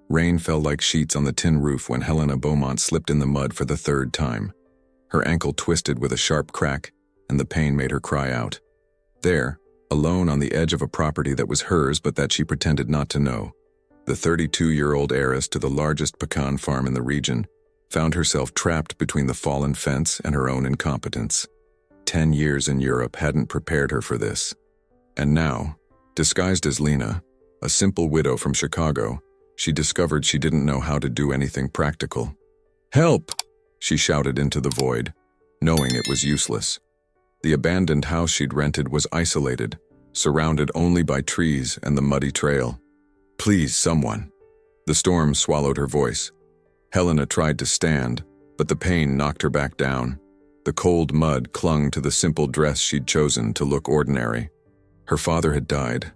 Rain fell like sheets on the tin roof when Helena Beaumont slipped in the mud for the third time. Her ankle twisted with a sharp crack, and the pain made her cry out. There, alone on the edge of a property that was hers but that she pretended not to know, the 32-year-old heiress to the largest pecan farm in the region found herself trapped between the fallen fence and her own incompetence. 10 years in Europe hadn't prepared her for this. And now, disguised as Lena, a simple widow from Chicago, she discovered she didn't know how to do anything practical. "Help!" she shouted into the void, knowing it was useless. The abandoned house she'd rented was isolated, surrounded only by trees and the muddy trail. "Please, someone." The storm swallowed her voice. Helena tried to stand, but the pain knocked her back down. The cold mud clung to the simple dress she'd chosen to look ordinary. Her father had died.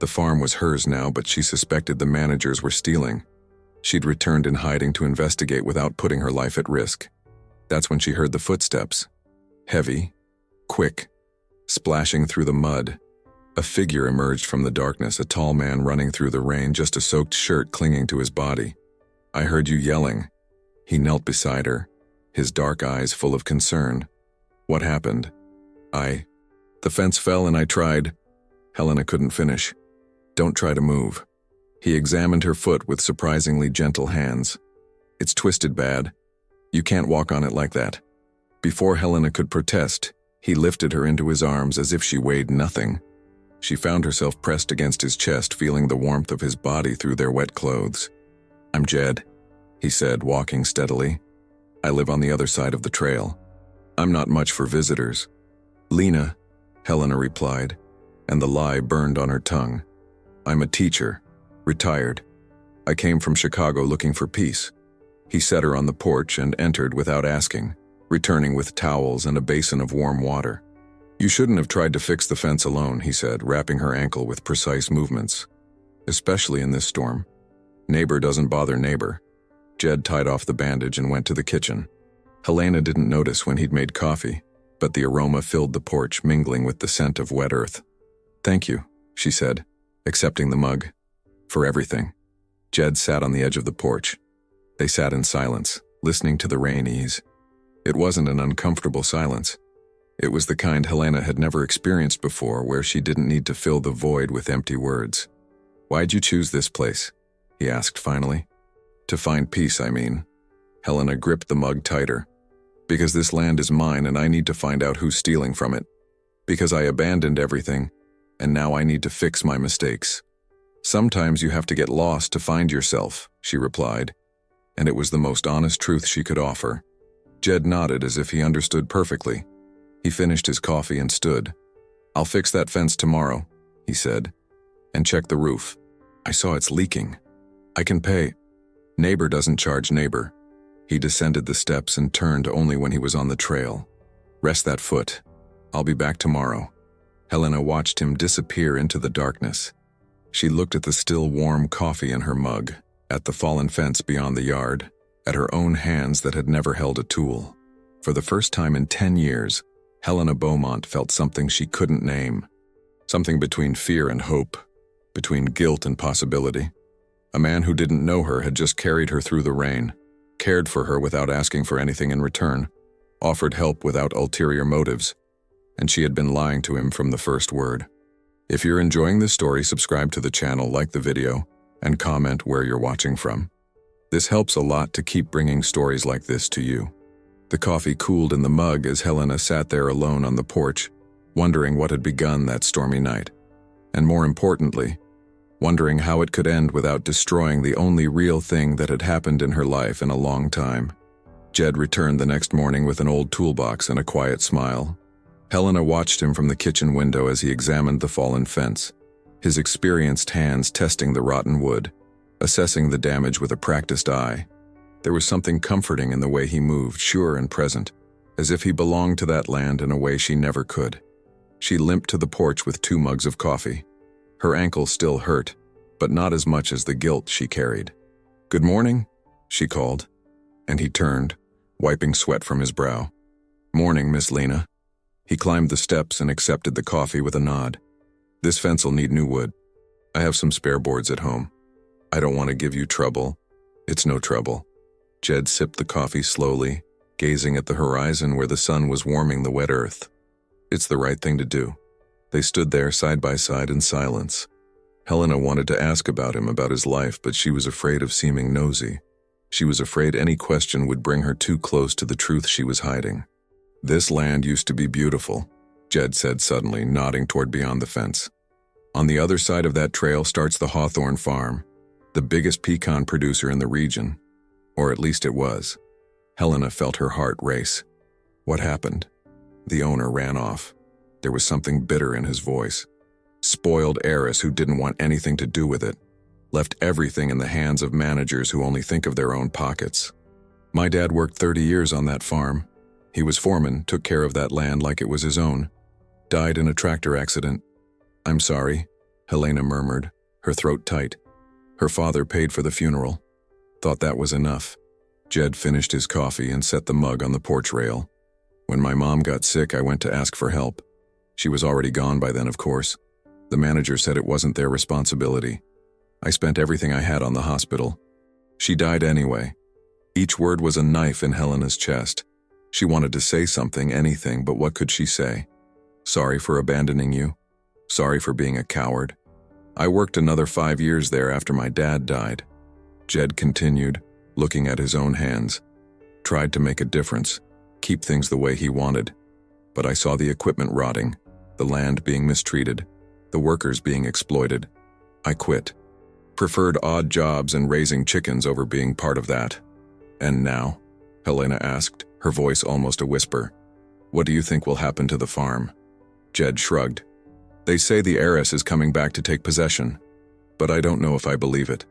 The farm was hers now, but she suspected the managers were stealing. She'd returned in hiding to investigate without putting her life at risk. That's when she heard the footsteps. Heavy, quick, splashing through the mud. A figure emerged from the darkness, a tall man running through the rain, just a soaked shirt clinging to his body. "I heard you yelling." He knelt beside her, his dark eyes full of concern. "What happened?" The fence fell and I tried." Helena couldn't finish. "Don't try to move." He examined her foot with surprisingly gentle hands. "It's twisted bad. You can't walk on it like that." Before Helena could protest, he lifted her into his arms as if she weighed nothing. She found herself pressed against his chest, feeling the warmth of his body through their wet clothes. "I'm Jed," he said, walking steadily. "I live on the other side of the trail. I'm not much for visitors." "Lena," Helena replied, and the lie burned on her tongue. "I'm a teacher, retired. I came from Chicago looking for peace." He set her on the porch and entered without asking, returning with towels and a basin of warm water. "You shouldn't have tried to fix the fence alone," he said, wrapping her ankle with precise movements. "Especially in this storm. Neighbor doesn't bother neighbor." Jed tied off the bandage and went to the kitchen. Helena didn't notice when he'd made coffee, but the aroma filled the porch, mingling with the scent of wet earth. "Thank you," she said, accepting the mug. "For everything." Jed sat on the edge of the porch. They sat in silence, listening to the rain ease. It wasn't an uncomfortable silence. It was the kind Helena had never experienced before, where she didn't need to fill the void with empty words. "Why'd you choose this place?" he asked finally. "To find peace, I mean." Helena gripped the mug tighter. "Because this land is mine and I need to find out who's stealing from it. Because I abandoned everything, and now I need to fix my mistakes. Sometimes you have to get lost to find yourself," she replied, and it was the most honest truth she could offer. Jed nodded as if he understood perfectly. He finished his coffee and stood. "I'll fix that fence tomorrow," he said, "and check the roof. I saw it's leaking. I can pay." "Neighbor doesn't charge neighbor." He descended the steps and turned only when he was on the trail. "Rest that foot. I'll be back tomorrow." Helena watched him disappear into the darkness. She looked at the still warm coffee in her mug, at the fallen fence beyond the yard, at her own hands that had never held a tool. For the first time in 10 years, Helena Beaumont felt something she couldn't name. Something between fear and hope, between guilt and possibility. A man who didn't know her had just carried her through the rain, cared for her without asking for anything in return, offered help without ulterior motives, and she had been lying to him from the first word. If you're enjoying this story, subscribe to the channel, like the video, and comment where you're watching from. This helps a lot to keep bringing stories like this to you. The coffee cooled in the mug as Helena sat there alone on the porch, wondering what had begun that stormy night. And more importantly, wondering how it could end without destroying the only real thing that had happened in her life in a long time. Jed returned the next morning with an old toolbox and a quiet smile. Helena watched him from the kitchen window as he examined the fallen fence, his experienced hands testing the rotten wood, assessing the damage with a practiced eye. There was something comforting in the way he moved, sure and present, as if he belonged to that land in a way she never could. She limped to the porch with 2 mugs of coffee. Her ankle still hurt, but not as much as the guilt she carried. "Good morning," she called, and he turned, wiping sweat from his brow. "Morning, Miss Lena." He climbed the steps and accepted the coffee with a nod. "This fence'll need new wood. I have some spare boards at home." I don't want to give you trouble. It's no trouble. Jed sipped the coffee slowly, gazing at the horizon where the sun was warming the wet earth. It's the right thing to do. They stood there side by side in silence. Helena wanted to ask about him, about his life, but she was afraid of seeming nosy. She was afraid any question would bring her too close to the truth she was hiding. This land used to be beautiful, Jed said suddenly, nodding toward beyond the fence. On the other side of that trail starts the Hawthorne Farm, the biggest pecan producer in the region. Or at least it was. Helena felt her heart race. What happened? The owner ran off. There was something bitter in his voice. Spoiled heiress who didn't want anything to do with it. Left everything in the hands of managers who only think of their own pockets. My dad worked 30 years on that farm. He was foreman, took care of that land like it was his own. Died in a tractor accident. I'm sorry, Helena murmured, her throat tight. Her father paid for the funeral. Thought that was enough. Jed finished his coffee and set the mug on the porch rail. When my mom got sick, I went to ask for help. She was already gone by then, of course. The manager said it wasn't their responsibility. I spent everything I had on the hospital. She died anyway. Each word was a knife in Helena's chest. She wanted to say something, anything, but what could she say? Sorry for abandoning you. Sorry for being a coward. I worked another 5 years there after my dad died. Jed continued, looking at his own hands. Tried to make a difference, keep things the way he wanted. But I saw the equipment rotting, the land being mistreated, the workers being exploited. I quit. Preferred odd jobs and raising chickens over being part of that. And now? Helena asked, her voice almost a whisper. What do you think will happen to the farm? Jed shrugged. They say the heiress is coming back to take possession, but I don't know if I believe it.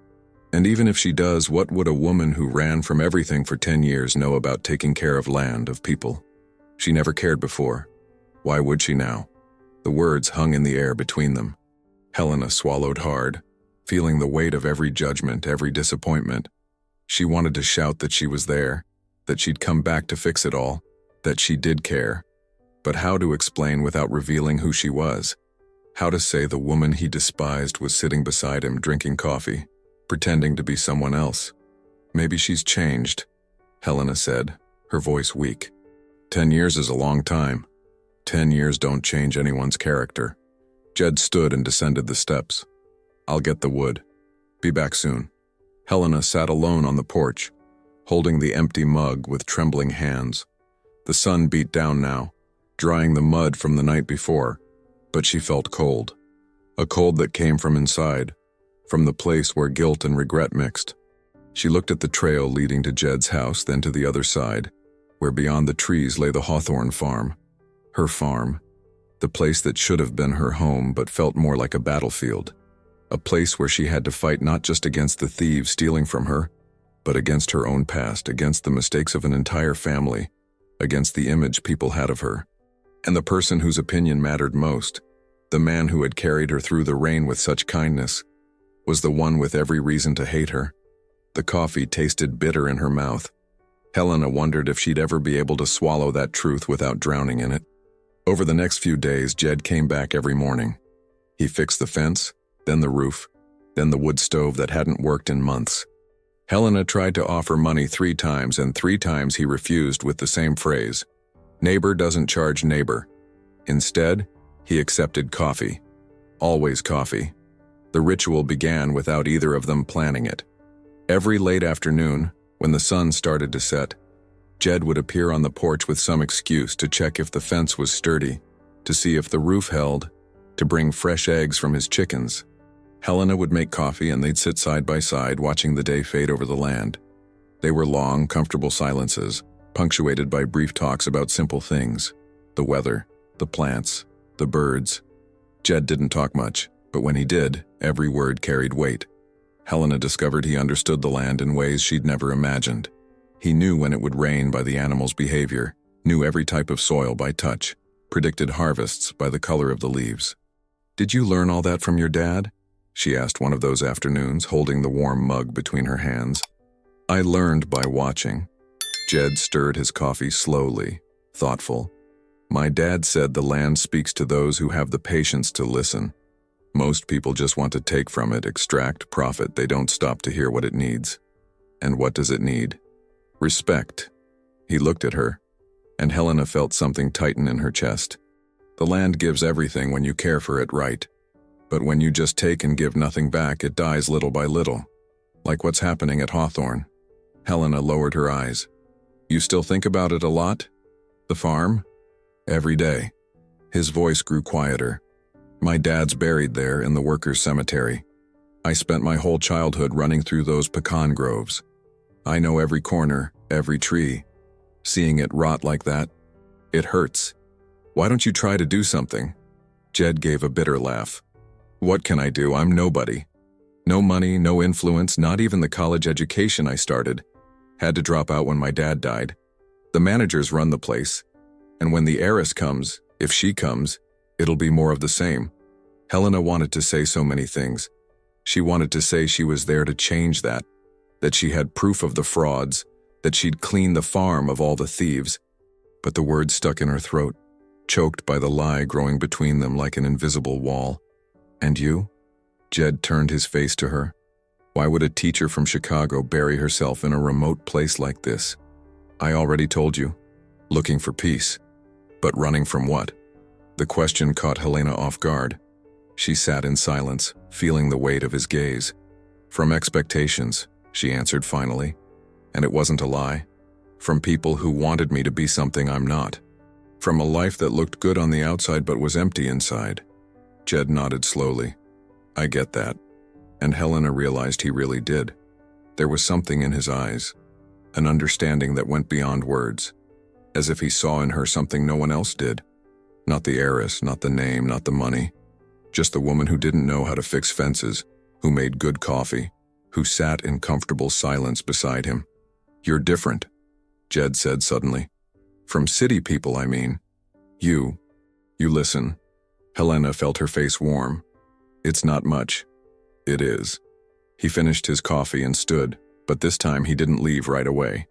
And even if she does, what would a woman who ran from everything for 10 years know about taking care of land, of people? She never cared before. Why would she now? The words hung in the air between them. Helena swallowed hard, feeling the weight of every judgment, every disappointment. She wanted to shout that she was there, that she'd come back to fix it all, that she did care. But how to explain without revealing who she was? How to say the woman he despised was sitting beside him drinking coffee, pretending to be someone else? Maybe she's changed, Helena said, her voice weak. 10 years is a long time. 10 years don't change anyone's character. Jed stood and descended the steps. I'll get the wood. Be back soon. Helena sat alone on the porch, holding the empty mug with trembling hands. The sun beat down now, drying the mud from the night before, but she felt cold. A cold that came from inside, from the place where guilt and regret mixed. She looked at the trail leading to Jed's house, then to the other side, where beyond the trees lay the Hawthorne Farm. Her farm, the place that should have been her home but felt more like a battlefield. A place where she had to fight not just against the thieves stealing from her, but against her own past, against the mistakes of an entire family, against the image people had of her. And the person whose opinion mattered most, the man who had carried her through the rain with such kindness, was the one with every reason to hate her. The coffee tasted bitter in her mouth. Helena wondered if she'd ever be able to swallow that truth without drowning in it. Over the next few days, Jed came back every morning. He fixed the fence, then the roof, then the wood stove that hadn't worked in months. Helena tried to offer money 3 times, and 3 times he refused with the same phrase, "Neighbor doesn't charge neighbor." Instead, he accepted coffee. Always coffee. The ritual began without either of them planning it. Every late afternoon, when the sun started to set, Jed would appear on the porch with some excuse to check if the fence was sturdy, to see if the roof held, to bring fresh eggs from his chickens. Helena would make coffee and they'd sit side by side watching the day fade over the land. They were long, comfortable silences, punctuated by brief talks about simple things, the weather, the plants, the birds. Jed didn't talk much, but when he did, every word carried weight. Helena discovered he understood the land in ways she'd never imagined. He knew when it would rain by the animals' behavior, knew every type of soil by touch, predicted harvests by the color of the leaves. "Did you learn all that from your dad?" she asked one of those afternoons, holding the warm mug between her hands. "I learned by watching." Jed stirred his coffee slowly, thoughtful. "My dad said the land speaks to those who have the patience to listen." Most people just want to take from it, extract profit. They don't stop to hear what it needs. And what does it need? Respect. He looked at her, and Helena felt something tighten in her chest. The land gives everything when you care for it right. But when you just take and give nothing back, it dies little by little. Like what's happening at Hawthorne. Helena lowered her eyes. You still think about it a lot? The farm? Every day. His voice grew quieter. My dad's buried there in the workers' cemetery. I spent my whole childhood running through those pecan groves. I know every corner, every tree. Seeing it rot like that, it hurts. Why don't you try to do something? Jed gave a bitter laugh. What can I do? I'm nobody. No money, no influence, not even the college education I started. Had to drop out when my dad died. The managers run the place. And when the heiress comes, if she comes, it'll be more of the same. Helena wanted to say so many things. She wanted to say she was there to change that she had proof of the frauds, that she'd clean the farm of all the thieves. But the words stuck in her throat, choked by the lie growing between them like an invisible wall. And you? Jed turned his face to her. Why would a teacher from Chicago bury herself in a remote place like this? I already told you. Looking for peace. But running from what? The question caught Helena off guard. She sat in silence, feeling the weight of his gaze. From expectations, she answered finally. And it wasn't a lie. From people who wanted me to be something I'm not. From a life that looked good on the outside but was empty inside. Jed nodded slowly. I get that. And Helena realized he really did. There was something in his eyes. An understanding that went beyond words. As if he saw in her something no one else did. Not the heiress, not the name, not the money. Just the woman who didn't know how to fix fences, who made good coffee, who sat in comfortable silence beside him. You're different, Jed said suddenly. From city people, I mean. You listen. Helena felt her face warm. It's not much. It is. He finished his coffee and stood, but this time he didn't leave right away.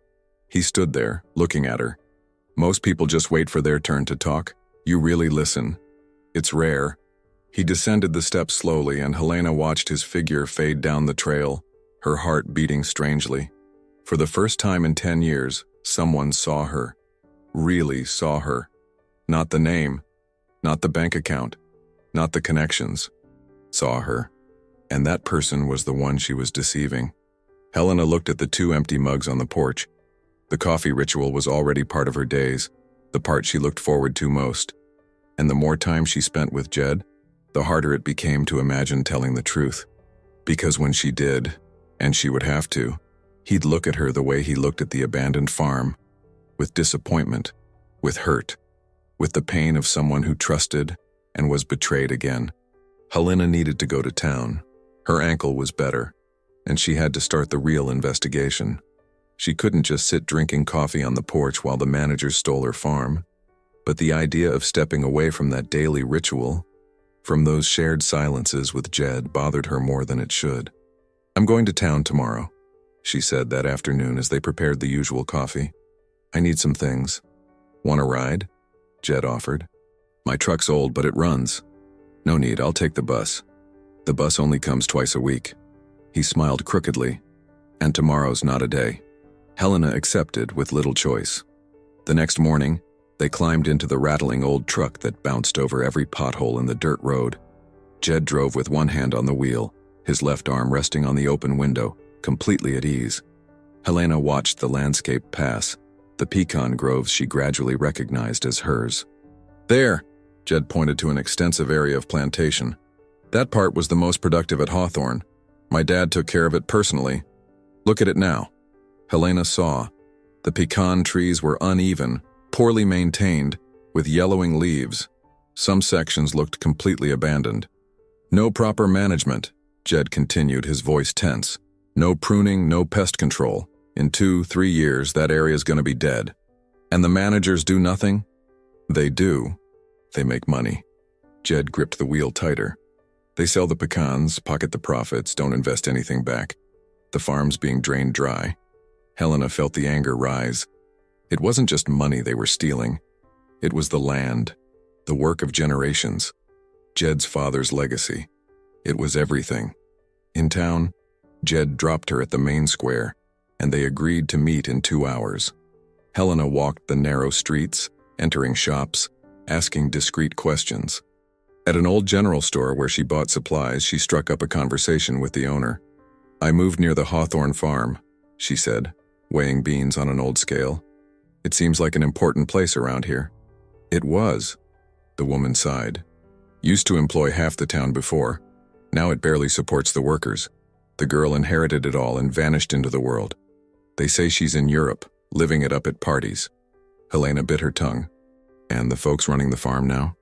He stood there, looking at her. Most people just wait for their turn to talk. You really listen. It's rare. He descended the steps slowly, and Helena watched his figure fade down the trail, her heart beating strangely. For the first time in 10 years, someone saw her. Really saw her. Not the name, not the bank account, not the connections. Saw her. And that person was the one she was deceiving. Helena looked at the 2 empty mugs on the porch. The coffee ritual was already part of her days, the part she looked forward to most. And the more time she spent with Jed, the harder it became to imagine telling the truth. Because when she did, and she would have to, he'd look at her the way he looked at the abandoned farm, with disappointment, with hurt, with the pain of someone who trusted and was betrayed again. Helena needed to go to town. Her ankle was better, and she had to start the real investigation. She couldn't just sit drinking coffee on the porch while the managers stole her farm. But the idea of stepping away from that daily ritual, from those shared silences with Jed, bothered her more than it should. I'm going to town tomorrow, she said that afternoon as they prepared the usual coffee. I need some things. Want a ride? Jed offered. My truck's old, but it runs. No need, I'll take the bus. The bus only comes twice a week. He smiled crookedly. And tomorrow's not a day. Helena accepted with little choice. The next morning, they climbed into the rattling old truck that bounced over every pothole in the dirt road. Jed drove with one hand on the wheel, his left arm resting on the open window, completely at ease. Helena watched the landscape pass, the pecan groves she gradually recognized as hers. There, Jed pointed to an extensive area of plantation. That part was the most productive at Hawthorne. My dad took care of it personally. Look at it now. Helena saw. The pecan trees were uneven, poorly maintained, with yellowing leaves. Some sections looked completely abandoned. No proper management, Jed continued, his voice tense. No pruning, no pest control. In 2-3 years, that area's gonna be dead. And the managers do nothing? They do. They make money. Jed gripped the wheel tighter. They sell the pecans, pocket the profits, don't invest anything back. The farm's being drained dry. Helena felt the anger rise. It wasn't just money they were stealing. It was the land, the work of generations, Jed's father's legacy. It was everything. In town, Jed dropped her at the main square, and they agreed to meet in 2 hours. Helena walked the narrow streets, entering shops, asking discreet questions. At an old general store where she bought supplies, she struck up a conversation with the owner. "I moved near the Hawthorne farm," she said, weighing beans on an old scale. "It seems like an important place around here." "It was," the woman sighed. "Used to employ half the town before. Now it barely supports the workers. The girl inherited it all and vanished into the world. They say she's in Europe, living it up at parties." Helena bit her tongue. "And the folks running the farm now?"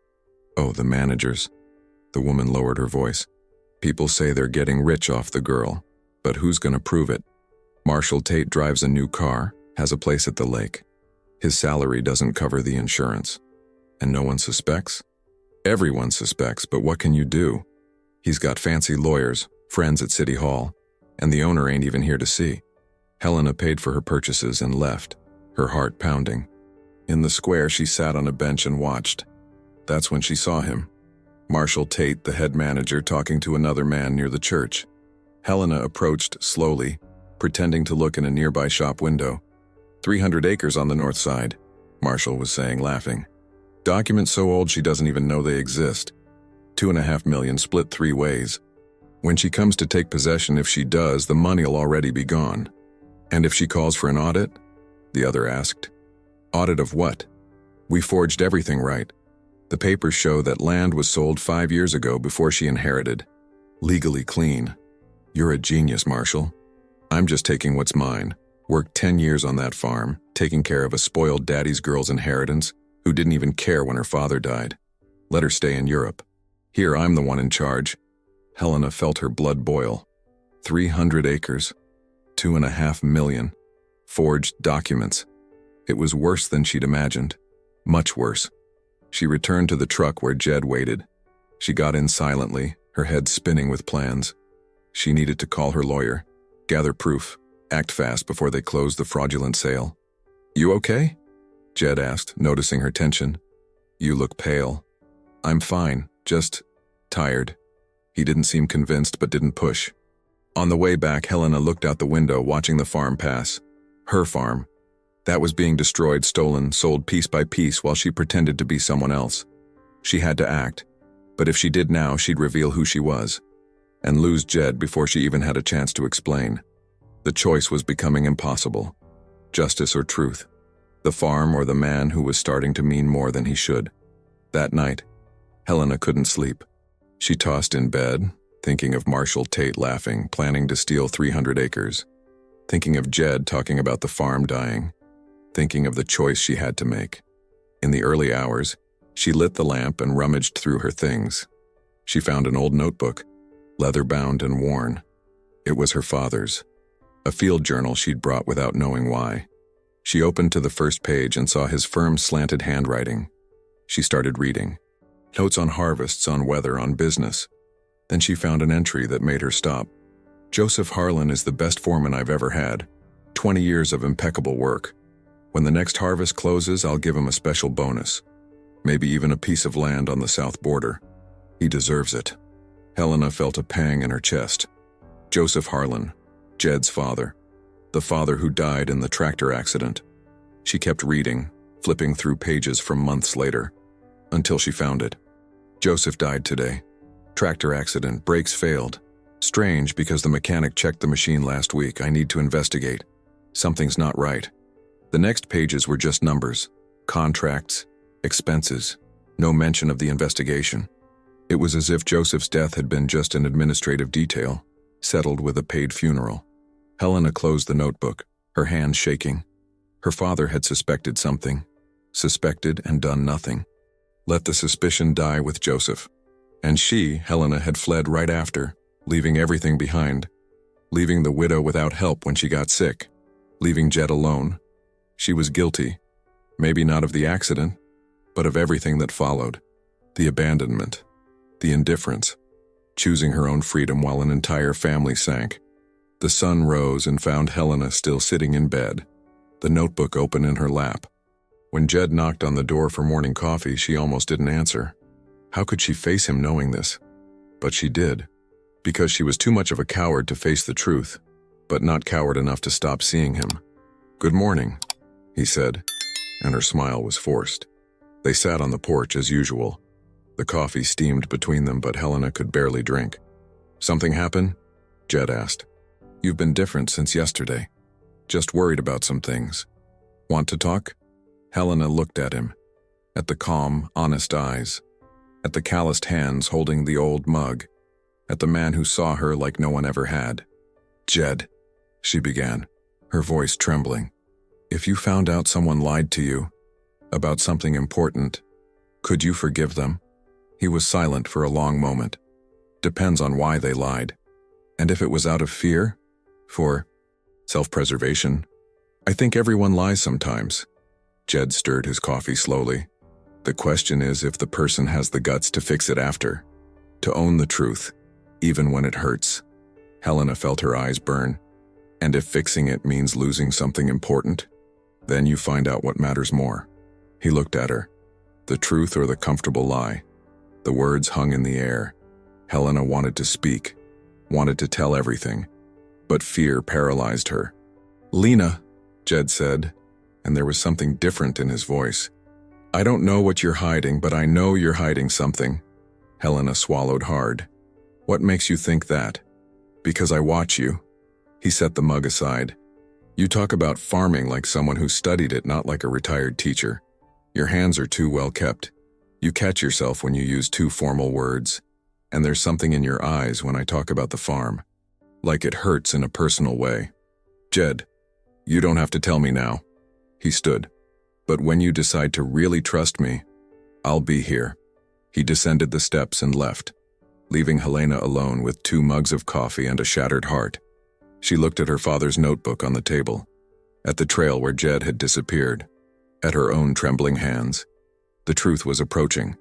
"Oh, the managers." The woman lowered her voice. "People say they're getting rich off the girl, but who's going to prove it? Marshall Tate drives a new car, has a place at the lake. His salary doesn't cover the insurance. And no one suspects?" "Everyone suspects, but what can you do? He's got fancy lawyers, friends at City Hall, and the owner ain't even here to see." Helena paid for her purchases and left, her heart pounding. In the square, she sat on a bench and watched. That's when she saw him. Marshall Tate, the head manager, talking to another man near the church. Helena approached slowly, pretending to look in a nearby shop window. 300 acres on the north side," Marshall was saying, laughing. "Documents so old she doesn't even know they exist. 2.5 million split 3 ways. When she comes to take possession, if she does, the money'll already be gone." "And if she calls for an audit?" the other asked. "Audit of what?" "We forged everything right. The papers show that land was sold 5 years ago before she inherited. Legally clean. You're a genius, Marshall. I'm just taking what's mine. Worked 10 years on that farm, taking care of a spoiled daddy's girl's inheritance, who didn't even care when her father died. Let her stay in Europe. Here, I'm the one in charge." Helena felt her blood boil. 300 acres. 2.5 million. Forged documents. It was worse than she'd imagined. Much worse. She returned to the truck where Jed waited. She got in silently, her head spinning with plans. She needed to call her lawyer, gather proof, act fast before they closed the fraudulent sale. "You okay?" Jed asked, noticing her tension. "You look pale." "I'm fine, just tired." He didn't seem convinced but didn't push. On the way back, Helena looked out the window, watching the farm pass. Her farm. That was being destroyed, stolen, sold piece by piece while she pretended to be someone else. She had to act, but if she did now, she'd reveal who she was, and lose Jed before she even had a chance to explain. The choice was becoming impossible. Justice or truth. The farm or the man who was starting to mean more than he should. That night, Helena couldn't sleep. She tossed in bed, thinking of Marshall Tate laughing, planning to steal 300 acres. Thinking of Jed talking about the farm dying. Thinking of the choice she had to make. In the early hours, she lit the lamp and rummaged through her things. She found an old notebook, leather-bound and worn. It was her father's. A field journal she'd brought without knowing why. She opened to the first page and saw his firm, slanted handwriting. She started reading. Notes on harvests, on weather, on business. Then she found an entry that made her stop. "Joseph Harlan is the best foreman I've ever had. 20 years of impeccable work. When the next harvest closes, I'll give him a special bonus. Maybe even a piece of land on the south border. He deserves it." Helena felt a pang in her chest. Joseph Harlan, Jed's father. The father who died in the tractor accident. She kept reading, flipping through pages from months later, until she found it. "Joseph died today. Tractor accident, brakes failed. Strange because the mechanic checked the machine last week. I need to investigate. Something's not right." The next pages were just numbers, contracts, expenses, no mention of the investigation. It was as if Joseph's death had been just an administrative detail, settled with a paid funeral. Helena closed the notebook, her hands shaking. Her father had suspected something, suspected and done nothing. Let the suspicion die with Joseph. And she, Helena, had fled right after, leaving everything behind. Leaving the widow without help when she got sick. Leaving Jed alone. She was guilty, maybe not of the accident, but of everything that followed. The abandonment, the indifference, choosing her own freedom while an entire family sank. The sun rose and found Helena still sitting in bed, the notebook open in her lap. When Jed knocked on the door for morning coffee, she almost didn't answer. How could she face him knowing this? But she did. because she was too much of a coward to face the truth, but not coward enough to stop seeing him. "Good morning," he said, and her smile was forced. They sat on the porch as usual. The coffee steamed between them, but Helena could barely drink. "Something happen?" Jed asked. "You've been different since yesterday. Just worried about some things. Want to talk?" Helena looked at him, at the calm, honest eyes, at the calloused hands holding the old mug, at the man who saw her like no one ever had. "Jed," she began, her voice trembling, "if you found out someone lied to you about something important, could you forgive them?" He was silent for a long moment. "Depends on why they lied. And if it was out of fear? For self-preservation? I think everyone lies sometimes." Jed stirred his coffee slowly. "The question is if the person has the guts to fix it after, to own the truth, even when it hurts." Helena felt her eyes burn. "And if fixing it means losing something important, then you find out what matters more." He looked at her. The truth or the comfortable lie? The words hung in the air. Helena wanted to speak, wanted to tell everything, but fear paralyzed her. "Lena," Jed said, and there was something different in his voice. "I don't know what you're hiding, but I know you're hiding something." Helena swallowed hard. "What makes you think that?" "Because I watch you." He set the mug aside. "You talk about farming like someone who studied it, not like a retired teacher. Your hands are too well kept. You catch yourself when you use too formal words. And there's something in your eyes when I talk about the farm. Like it hurts in a personal way." "Jed, you don't have to tell me now." He stood. "But when you decide to really trust me, I'll be here." He descended the steps and left, leaving Helena alone with 2 mugs of coffee and a shattered heart. She looked at her father's notebook on the table, at the trail where Jed had disappeared, at her own trembling hands. The truth was approaching,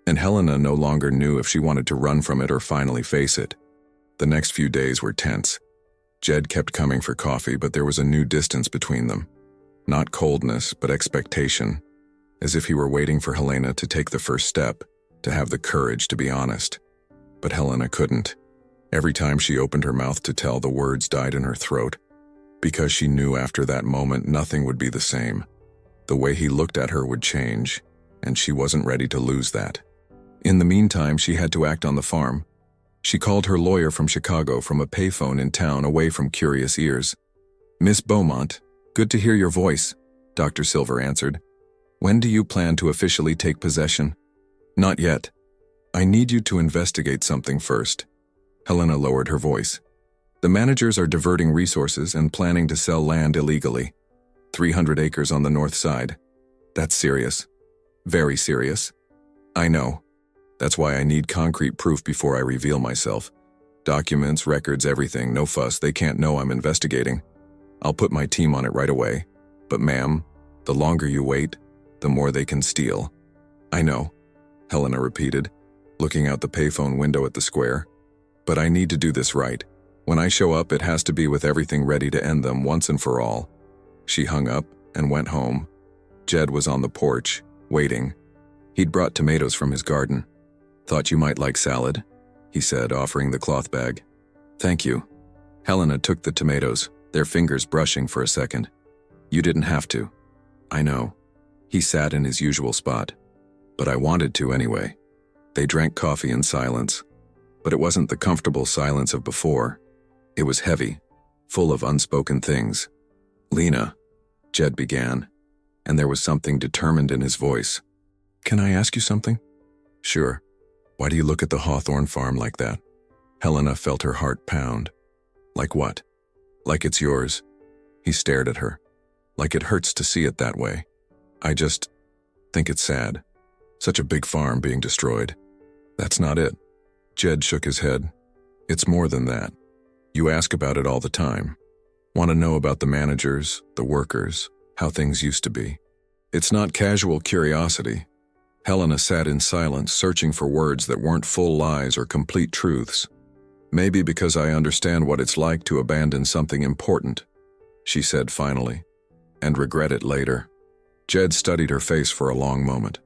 and Helena no longer knew if she wanted to run from it or finally face it. The next few days were tense. Jed kept coming for coffee, but there was a new distance between them. Not coldness, but expectation, as if he were waiting for Helena to take the first step, to have the courage to be honest. But Helena couldn't. Every time she opened her mouth to tell, the words died in her throat, because she knew after that moment nothing would be the same. The way he looked at her would change, and she wasn't ready to lose that. In the meantime, she had to act on the farm. She called her lawyer from Chicago from a payphone in town, away from curious ears. "Miss Beaumont, good to hear your voice," Dr. Silver answered. "When do you plan to officially take possession?" "Not yet. I need you to investigate something first." Helena lowered her voice. "The managers are diverting resources and planning to sell land illegally. 300 acres on the north side. That's serious. Very serious. I know. That's why I need concrete proof before I reveal myself. Documents, records, everything, no fuss. They can't know I'm investigating. I'll put my team on it right away. But ma'am, the longer you wait, the more they can steal." "I know," Helena repeated, looking out the payphone window at the square. "But I need to do this right. When I show up, it has to be with everything ready to end them once and for all." She hung up and went home. Jed was on the porch, waiting. He'd brought tomatoes from his garden. "Thought you might like salad," he said, offering the cloth bag. "Thank you." Helena took the tomatoes, their fingers brushing for a second. "You didn't have to." "I know." He sat in his usual spot. "But I wanted to anyway." They drank coffee in silence. But it wasn't the comfortable silence of before. It was heavy, full of unspoken things. "Lena," Jed began, and there was something determined in his voice. "Can I ask you something?" "Sure. Why do you look at the Hawthorne farm like that?" Helena felt her heart pound. "Like what?" "Like it's yours." He stared at her. "Like it hurts to see it that way." "I just think it's sad. Such a big farm being destroyed." "That's not it." Jed shook his head. "It's more than that. You ask about it all the time. Want to know about the managers, the workers, how things used to be. It's not casual curiosity." Helena sat in silence, searching for words that weren't full lies or complete truths. "Maybe because I understand what it's like to abandon something important," she said finally, "and regret it later." Jed studied her face for a long moment.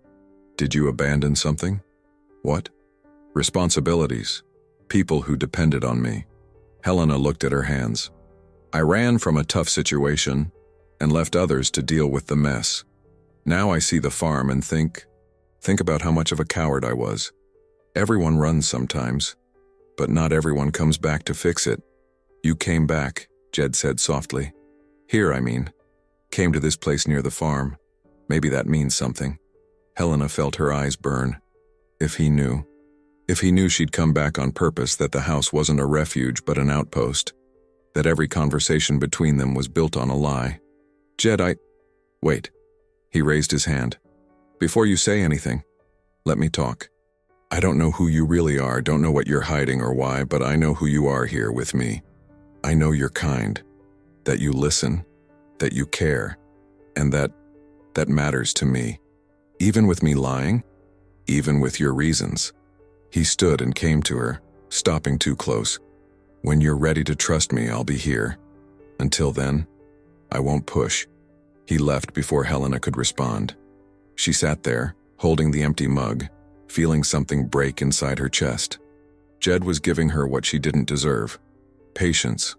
"Did you abandon something?" "What?" "Responsibilities. people who depended on me. Helena looked at her hands. I ran from a tough situation and left others to deal with the mess. Now I see the farm and think about how much of a coward I was. Everyone runs sometimes, but not everyone comes back to fix it. You came back, Jed said softly. Here, I mean. Came to this place near the farm. Maybe that means something. Helena felt her eyes burn. If he knew she'd come back on purpose, that the house wasn't a refuge but an outpost, that every conversation between them was built on a lie. Jed, Wait. He raised his hand. Before you say anything, let me talk. I don't know who you really are, don't know what you're hiding or why, but I know who you are here with me. I know you're kind, that you listen, that you care, and that matters to me. Even with me lying, even with your reasons. He stood and came to her, stopping too close. When you're ready to trust me, I'll be here. Until then, I won't push. He left before Helena could respond. She sat there, holding the empty mug, feeling something break inside her chest. Jed was giving her what she didn't deserve. Patience,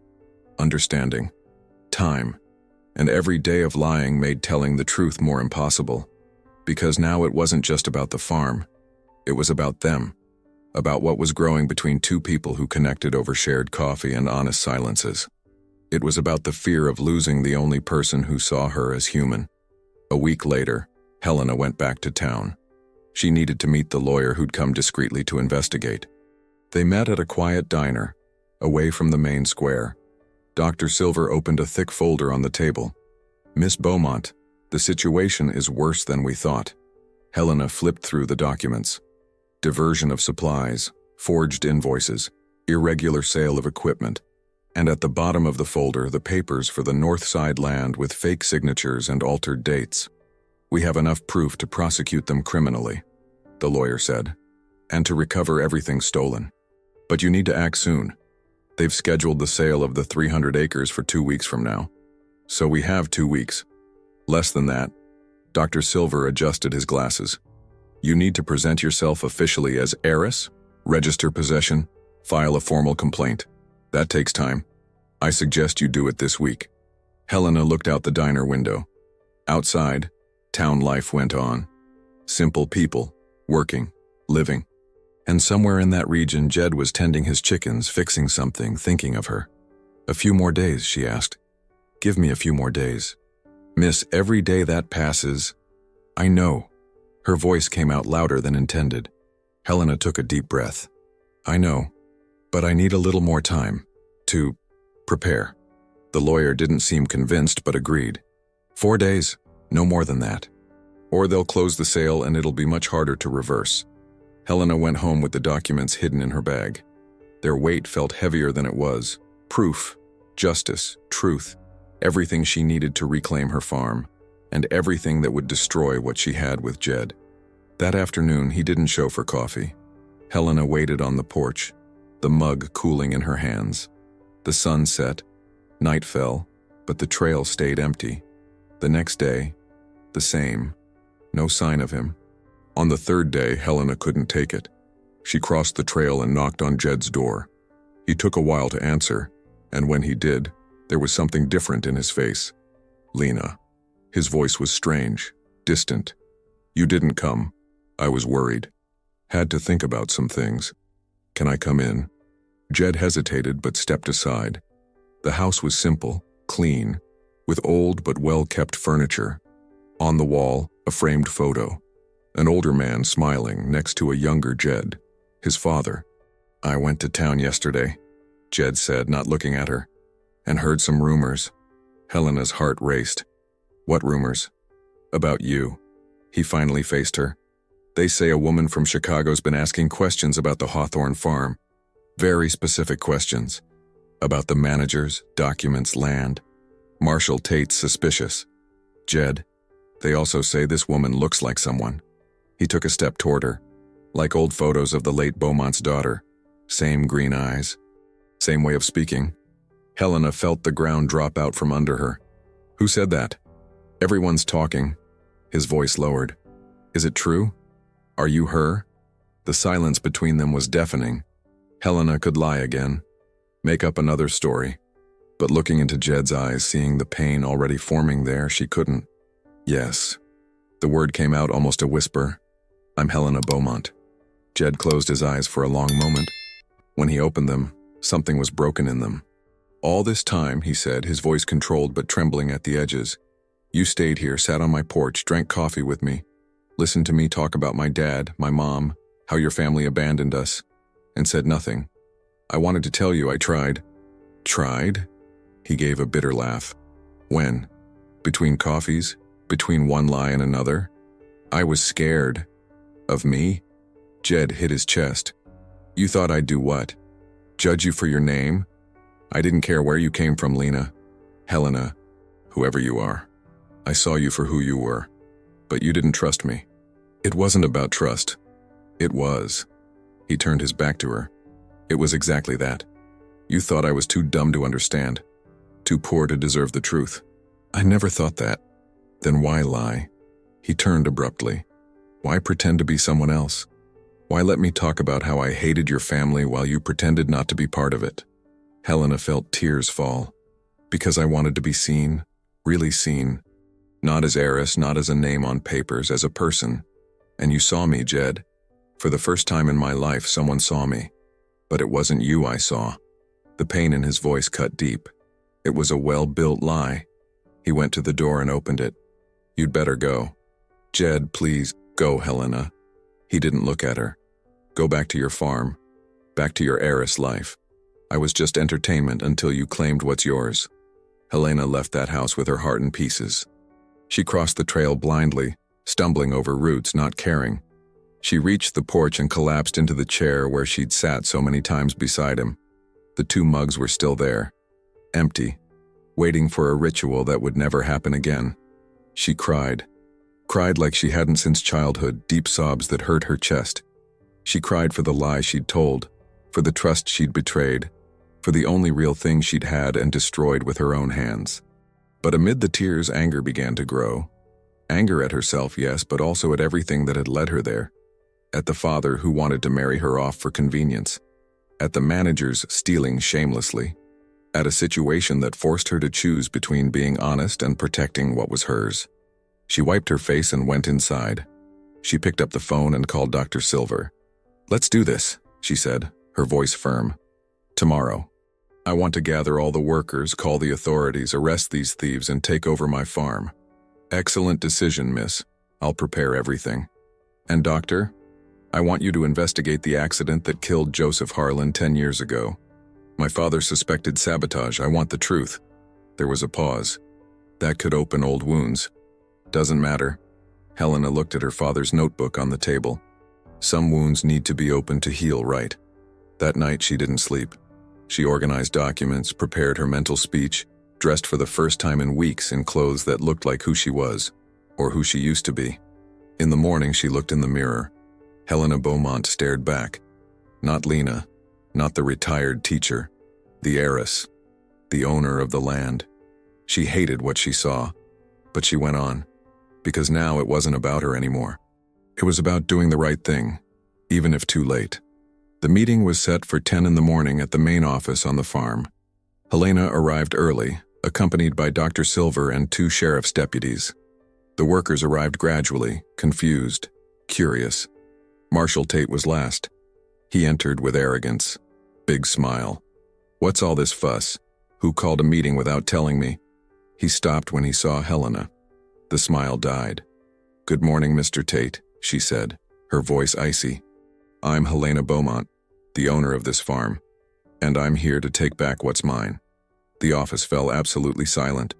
understanding, time, and every day of lying made telling the truth more impossible. Because now it wasn't just about the farm. It was about them. About what was growing between two people who connected over shared coffee and honest silences. It was about the fear of losing the only person who saw her as human. A week later, Helena went back to town. She needed to meet the lawyer who'd come discreetly to investigate. They met at a quiet diner, away from the main square. Dr. Silver opened a thick folder on the table. Miss Beaumont, the situation is worse than we thought. Helena flipped through the documents. Diversion of supplies, forged invoices, irregular sale of equipment, and at the bottom of the folder, the papers for the North Side land with fake signatures and altered dates. We have enough proof to prosecute them criminally, the lawyer said, and to recover everything stolen. But you need to act soon. They've scheduled the sale of the 300 acres for 2 weeks from now. So we have 2 weeks. Less than that. Dr. Silver adjusted his glasses. You need to present yourself officially as heiress, register possession, file a formal complaint. That takes time. I suggest you do it this week. Helena looked out the diner window. Outside, town life went on. Simple people, working, living. And somewhere in that region, Jed was tending his chickens, fixing something, thinking of her. A few more days, she asked. Give me a few more days. Miss, every day that passes. I know. Her voice came out louder than intended. Helena took a deep breath. I know, but I need a little more time to prepare. The lawyer didn't seem convinced but agreed. 4 days, no more than that. Or they'll close the sale and it'll be much harder to reverse. Helena went home with the documents hidden in her bag. Their weight felt heavier than it was. Proof, justice, truth, everything she needed to reclaim her farm, and everything that would destroy what she had with Jed. That afternoon, he didn't show for coffee. Helena waited on the porch, the mug cooling in her hands. The sun set, night fell, but the trail stayed empty. The next day, the same. No sign of him. On the third day, Helena couldn't take it. She crossed the trail and knocked on Jed's door. He took a while to answer, and when he did, there was something different in his face. Lena. His voice was strange, distant. You didn't come. I was worried. Had to think about some things. Can I come in? Jed hesitated but stepped aside. The house was simple, clean, with old but well-kept furniture. On the wall, a framed photo. An older man smiling next to a younger Jed, his father. I went to town yesterday, Jed said, not looking at her, and heard some rumors. Helena's heart raced. What rumors? About you. He finally faced her. They say a woman from Chicago's been asking questions about the Hawthorne farm. Very specific questions. About the managers, documents, land. Marshall Tate's suspicious. Jed, they also say this woman looks like someone. He took a step toward her. Like old photos of the late Beaumont's daughter. Same green eyes. Same way of speaking. Helena felt the ground drop out from under her. Who said that? Everyone's talking. His voice lowered. Is it true? Are you her? The silence between them was deafening. Helena could lie again, make up another story. But looking into Jed's eyes, seeing the pain already forming there, she couldn't. Yes. The word came out almost a whisper. I'm Helena Beaumont. Jed closed his eyes for a long moment. When he opened them, something was broken in them. All this time, he said, his voice controlled but trembling at the edges. You stayed here, sat on my porch, drank coffee with me, listened to me talk about my dad, my mom, how your family abandoned us, and said nothing. I wanted to tell you I tried. Tried? He gave a bitter laugh. When? Between coffees? Between one lie and another? I was scared. Of me? Jed hit his chest. You thought I'd do what? Judge you for your name? I didn't care where you came from, Lena. Helena, whoever you are. I saw you for who you were. But you didn't trust me. It wasn't about trust. It was. He turned his back to her. It was exactly that. You thought I was too dumb to understand. Too poor to deserve the truth. I never thought that. Then why lie? He turned abruptly. Why pretend to be someone else? Why let me talk about how I hated your family while you pretended not to be part of it? Helena felt tears fall. Because I wanted to be seen, really seen. Not as heiress, not as a name on papers, as a person. And you saw me, Jed. For the first time in my life, someone saw me. But it wasn't you I saw. The pain in his voice cut deep. It was a well-built lie. He went to the door and opened it. You'd better go. Jed, please, go, Helena. He didn't look at her. Go back to your farm. Back to your heiress life. I was just entertainment until you claimed what's yours. Helena left that house with her heart in pieces. She crossed the trail blindly, stumbling over roots, not caring. She reached the porch and collapsed into the chair where she'd sat so many times beside him. The 2 mugs were still there, empty, waiting for a ritual that would never happen again. She cried like she hadn't since childhood, deep sobs that hurt her chest. She cried for the lie she'd told, for the trust she'd betrayed, for the only real thing she'd had and destroyed with her own hands. But amid the tears, anger began to grow. Anger at herself, yes, but also at everything that had led her there. At the father who wanted to marry her off for convenience. At the managers stealing shamelessly. At a situation that forced her to choose between being honest and protecting what was hers. She wiped her face and went inside. She picked up the phone and called Dr. Silver. Let's do this, she said, her voice firm. Tomorrow. I want to gather all the workers, call the authorities, arrest these thieves, and take over my farm. Excellent decision, miss. I'll prepare everything. And doctor, I want you to investigate the accident that killed Joseph Harlan 10 years ago. My father suspected sabotage. I want the truth. There was a pause. That could open old wounds. Doesn't matter. Helena looked at her father's notebook on the table. Some wounds need to be opened to heal right. That night she didn't sleep. She organized documents, prepared her mental speech, dressed for the first time in weeks in clothes that looked like who she was, or who she used to be. In the morning she looked in the mirror. Helena Beaumont stared back. Not Lena, not the retired teacher, the heiress, the owner of the land. She hated what she saw, but she went on, because now it wasn't about her anymore. It was about doing the right thing, even if too late. The meeting was set for 10 in the morning at the main office on the farm. Helena arrived early, accompanied by Dr. Silver and 2 sheriff's deputies. The workers arrived gradually, confused, curious. Marshal Tate was last. He entered with arrogance. Big smile. What's all this fuss? Who called a meeting without telling me? He stopped when he saw Helena. The smile died. Good morning, Mr. Tate, she said, her voice icy. I'm Helena Beaumont, the owner of this farm, and I'm here to take back what's mine. The office fell absolutely silent.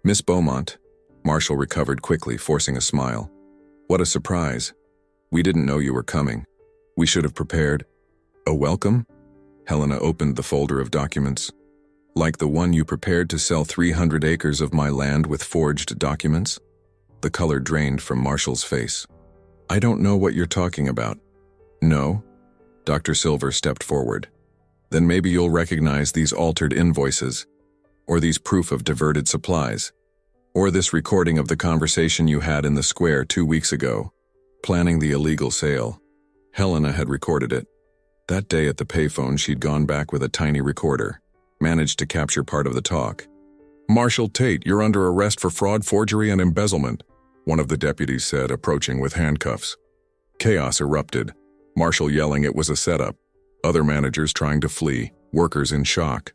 Miss Beaumont, Marshall recovered quickly, forcing a smile. What a surprise. We didn't know you were coming. We should have prepared. A welcome? Helena opened the folder of documents. Like the one you prepared to sell 300 acres of my land with forged documents? The color drained from Marshall's face. I don't know what you're talking about. No? Dr. Silver stepped forward. Then maybe you'll recognize these altered invoices, or these proof of diverted supplies, or this recording of the conversation you had in the square 2 weeks ago, planning the illegal sale. Helena had recorded it. That day at the payphone, she'd gone back with a tiny recorder, managed to capture part of the talk. "Marshall Tate, you're under arrest for fraud, forgery, and embezzlement," one of the deputies said, approaching with handcuffs. Chaos erupted, Marshall yelling it was a setup, other managers trying to flee, workers in shock.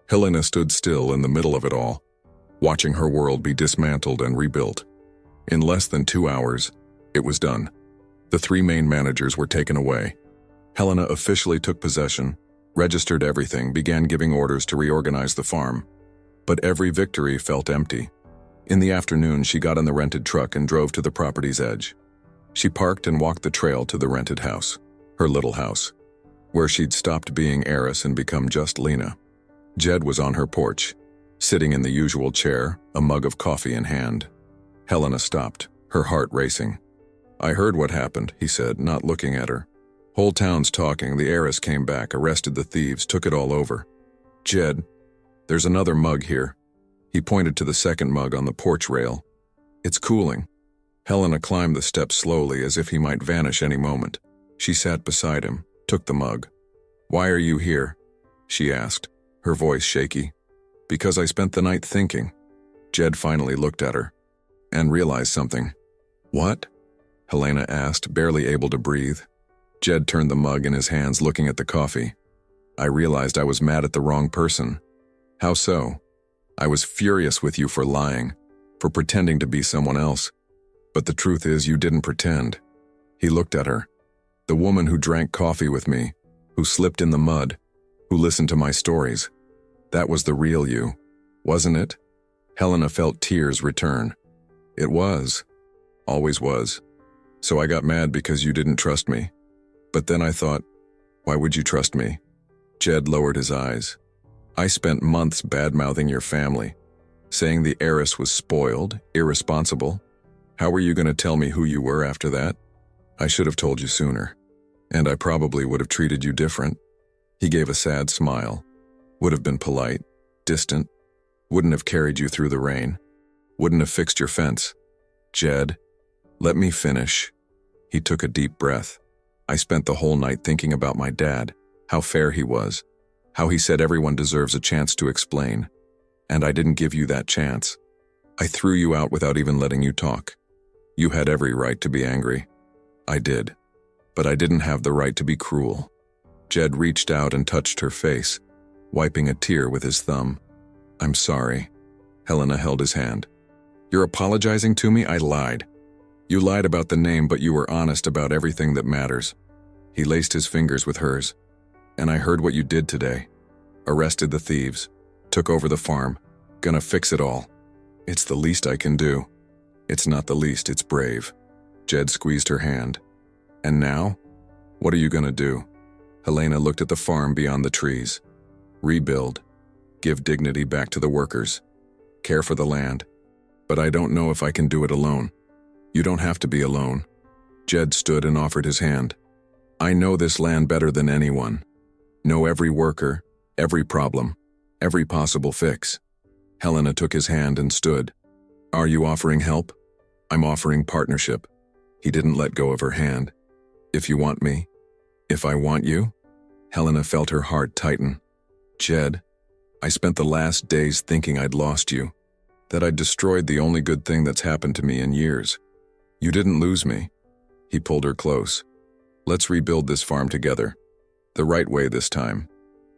Helena stood still in the middle of it all, watching her world be dismantled and rebuilt. In less than 2 hours, it was done. The 3 main managers were taken away. Helena officially took possession, registered everything, began giving orders to reorganize the farm. But every victory felt empty. In the afternoon, she got in the rented truck and drove to the property's edge. She parked and walked the trail to the rented house, her little house, where she'd stopped being heiress and become just Lena. Jed was on her porch, sitting in the usual chair, a mug of coffee in hand. Helena stopped, her heart racing. "I heard what happened," he said, not looking at her. "Whole town's talking. The heiress came back, arrested the thieves, took it all over." "Jed, there's another mug here." He pointed to the second mug on the porch rail. "It's cooling." Helena climbed the steps slowly, as if he might vanish any moment. She sat beside him, took the mug. "Why are you here?" she asked, her voice shaky. "Because I spent the night thinking." Jed finally looked at her and realized something. "What?" Helena asked, barely able to breathe. Jed turned the mug in his hands, looking at the coffee. "I realized I was mad at the wrong person." "How so?" "I was furious with you for lying, for pretending to be someone else. But the truth is, you didn't pretend." He looked at her. "The woman who drank coffee with me, who slipped in the mud, who listened to my stories. That was the real you, wasn't it?" Helena felt tears return. "It was. Always was. So I got mad because you didn't trust me. But then I thought, why would you trust me?" Jed lowered his eyes. "I spent months bad-mouthing your family, saying the heiress was spoiled, irresponsible. How were you going to tell me who you were after that? I should have told you sooner. And I probably would have treated you different." He gave a sad smile. "Would have been polite, distant, wouldn't have carried you through the rain, wouldn't have fixed your fence." "Jed, let me finish." He took a deep breath. "I spent the whole night thinking about my dad, how fair he was, how he said everyone deserves a chance to explain. And I didn't give you that chance. I threw you out without even letting you talk. You had every right to be angry. I did. But I didn't have the right to be cruel." Jed reached out and touched her face, wiping a tear with his thumb. "I'm sorry." Helena held his hand. "You're apologizing to me? I lied. You lied about the name, but you were honest about everything that matters." He laced his fingers with hers. "And I heard what you did today. Arrested the thieves, took over the farm, gonna fix it all. It's the least I can do." "It's not the least, it's brave." Jed squeezed her hand. "And now? What are you gonna do?" Helena looked at the farm beyond the trees. "Rebuild. Give dignity back to the workers. Care for the land. But I don't know if I can do it alone." "You don't have to be alone." Jed stood and offered his hand. "I know this land better than anyone. Know every worker, every problem, every possible fix." Helena took his hand and stood. "Are you offering help?" "I'm offering partnership." He didn't let go of her hand. "If you want me? If I want you?" Helena felt her heart tighten. "Jed, I spent the last days thinking I'd lost you, that I'd destroyed the only good thing that's happened to me in years. You didn't lose me." He pulled her close. "Let's rebuild this farm together. The right way this time,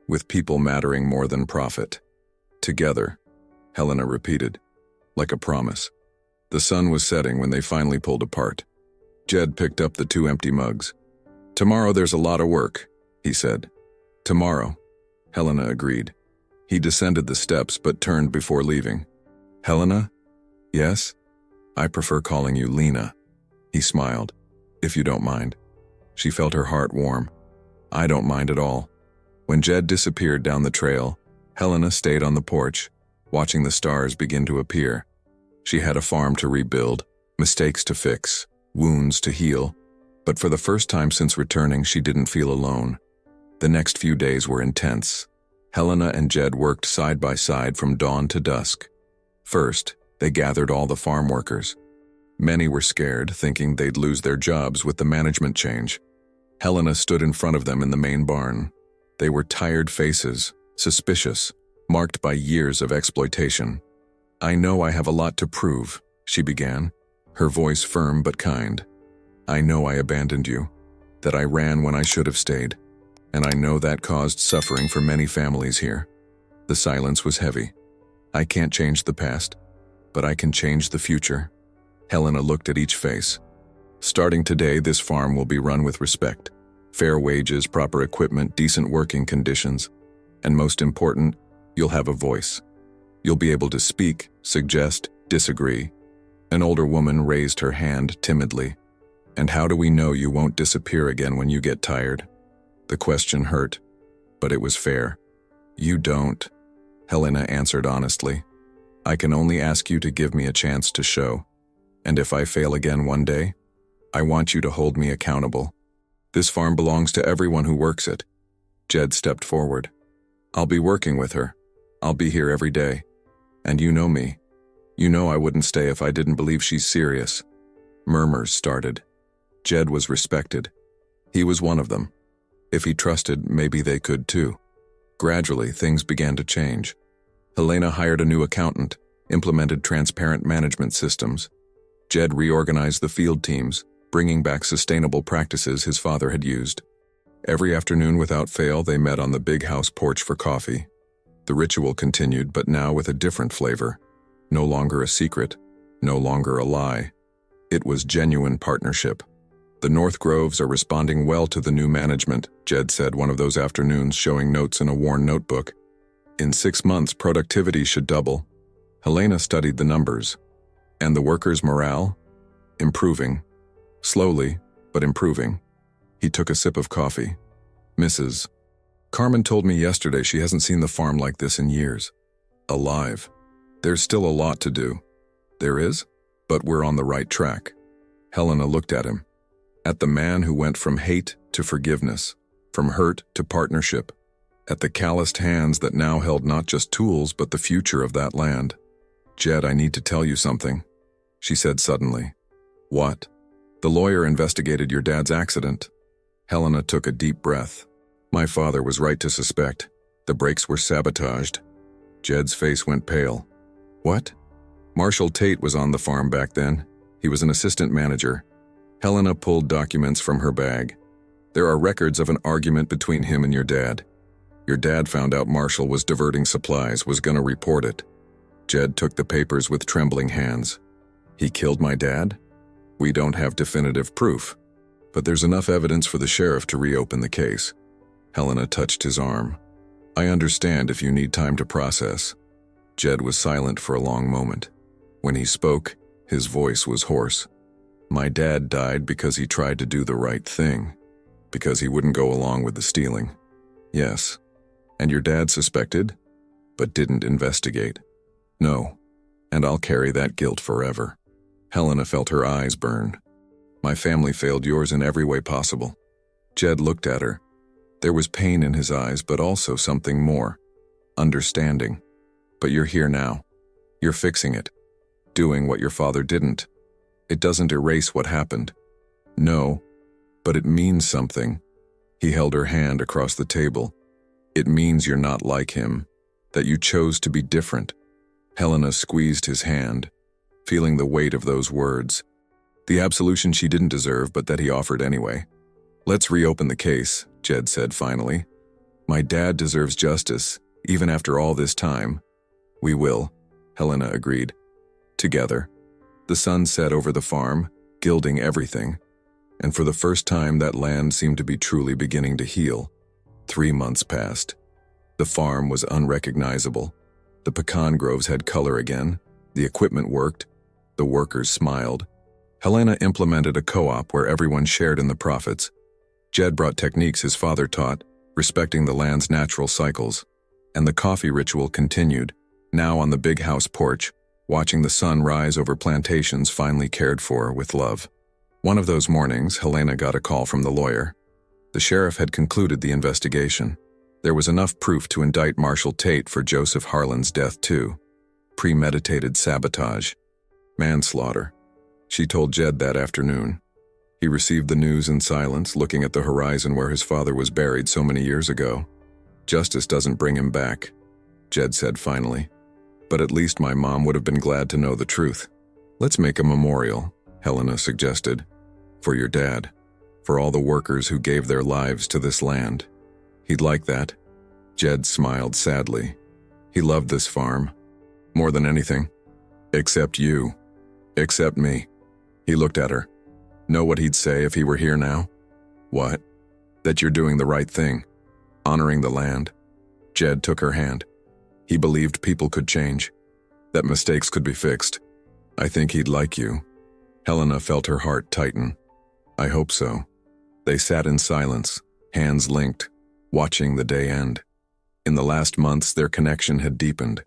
with people mattering more than profit." "Together," Helena repeated, like a promise. The sun was setting when they finally pulled apart. Jed picked up the 2 empty mugs. "Tomorrow there's a lot of work," he said. "Tomorrow," Helena agreed. He descended the steps but turned before leaving. "Helena?" "Yes?" "I prefer calling you Lena." He smiled. "If you don't mind." She felt her heart warm. "I don't mind at all." When Jed disappeared down the trail, Helena stayed on the porch, watching the stars begin to appear. She had a farm to rebuild, mistakes to fix, wounds to heal, but for the first time since returning, she didn't feel alone. The next few days were intense. Helena and Jed worked side by side from dawn to dusk. First, they gathered all the farm workers. Many were scared, thinking they'd lose their jobs with the management change. Helena stood in front of them in the main barn. They were tired faces, suspicious, marked by years of exploitation. "I know I have a lot to prove," she began, her voice firm but kind. "I know I abandoned you, that I ran when I should have stayed, and I know that caused suffering for many families here." The silence was heavy. "I can't change the past, but I can change the future." Helena looked at each face. "Starting today, this farm will be run with respect. Fair wages, proper equipment, decent working conditions. And most important, you'll have a voice. You'll be able to speak, suggest, disagree." An older woman raised her hand timidly. "And how do we know you won't disappear again when you get tired?" The question hurt, but it was fair. "You don't," Helena answered honestly. "I can only ask you to give me a chance to show. And if I fail again one day, I want you to hold me accountable. This farm belongs to everyone who works it." Jed stepped forward. "I'll be working with her. I'll be here every day. And you know me. You know I wouldn't stay if I didn't believe she's serious." Murmurs started. Jed was respected. He was one of them. If he trusted, maybe they could too. Gradually, things began to change. Helena hired a new accountant, implemented transparent management systems. Jed reorganized the field teams, bringing back sustainable practices his father had used. Every afternoon without fail, they met on the big house porch for coffee. The ritual continued, but now with a different flavor. No longer a secret, no longer a lie. It was genuine partnership. "The North Groves are responding well to the new management," Jed said one of those afternoons, showing notes in a worn notebook. "In 6 months, productivity should double." Helena studied the numbers. "And the workers' morale?" "Improving. Slowly, but improving." He took a sip of coffee. "Mrs. Carmen told me yesterday she hasn't seen the farm like this in years. Alive. There's still a lot to do." "There is? But we're on the right track." Helena looked at him. At the man who went from hate to forgiveness, from hurt to partnership. At the calloused hands that now held not just tools but the future of that land. "Jed, I need to tell you something," she said suddenly. "What?" "The lawyer investigated your dad's accident." Helena took a deep breath. "My father was right to suspect. The brakes were sabotaged." Jed's face went pale. "What?" "Marshall Tate was on the farm back then. He was an assistant manager." Helena pulled documents from her bag. "There are records of an argument between him and your dad. Your dad found out Marshall was diverting supplies, was gonna report it." Jed took the papers with trembling hands. "He killed my dad? We don't have definitive proof, but there's enough evidence for the sheriff to reopen the case." Helena touched his arm. "I understand if you need time to process." Jed was silent for a long moment. When he spoke, his voice was hoarse. "My dad died because he tried to do the right thing, because he wouldn't go along with the stealing." "Yes. And your dad suspected, but didn't investigate." "No. And I'll carry that guilt forever." Helena felt her eyes burn. "My family failed yours in every way possible." Jed looked at her. There was pain in his eyes, but also something more. Understanding. "But you're here now. You're fixing it. Doing what your father didn't. It doesn't erase what happened." "No, but it means something." He held her hand across the table. "It means you're not like him, that you chose to be different." Helena squeezed his hand, feeling the weight of those words. The absolution she didn't deserve, but that he offered anyway. "Let's reopen the case," Jed said finally. "My dad deserves justice, even after all this time." "We will," Helena agreed. Together. The sun set over the farm, gilding everything, and for the first time that land seemed to be truly beginning to heal. 3 months passed. The farm was unrecognizable. The pecan groves had color again, the equipment worked, the workers smiled. Helena implemented a co-op where everyone shared in the profits. Jed brought techniques his father taught, respecting the land's natural cycles. And the coffee ritual continued, now on the big house porch, watching the sun rise over plantations finally cared for with love. One of those mornings, Helena got a call from the lawyer. The sheriff had concluded the investigation. There was enough proof to indict Marshall Tate for Joseph Harlan's death too. Premeditated sabotage. Manslaughter. She told Jed that afternoon. He received the news in silence, looking at the horizon where his father was buried so many years ago. Justice doesn't bring him back, Jed said finally. But at least my mom would have been glad to know the truth. Let's make a memorial, Helena suggested. For your dad. For all the workers who gave their lives to this land. He'd like that. Jed smiled sadly. He loved this farm. More than anything. Except you. Except me. He looked at her. Know what he'd say if he were here now? What? That you're doing the right thing. Honoring the land. Jed took her hand. He believed people could change. That mistakes could be fixed. I think he'd like you. Helena felt her heart tighten. I hope so. They sat in silence, hands linked, watching the day end. In the last months, their connection had deepened.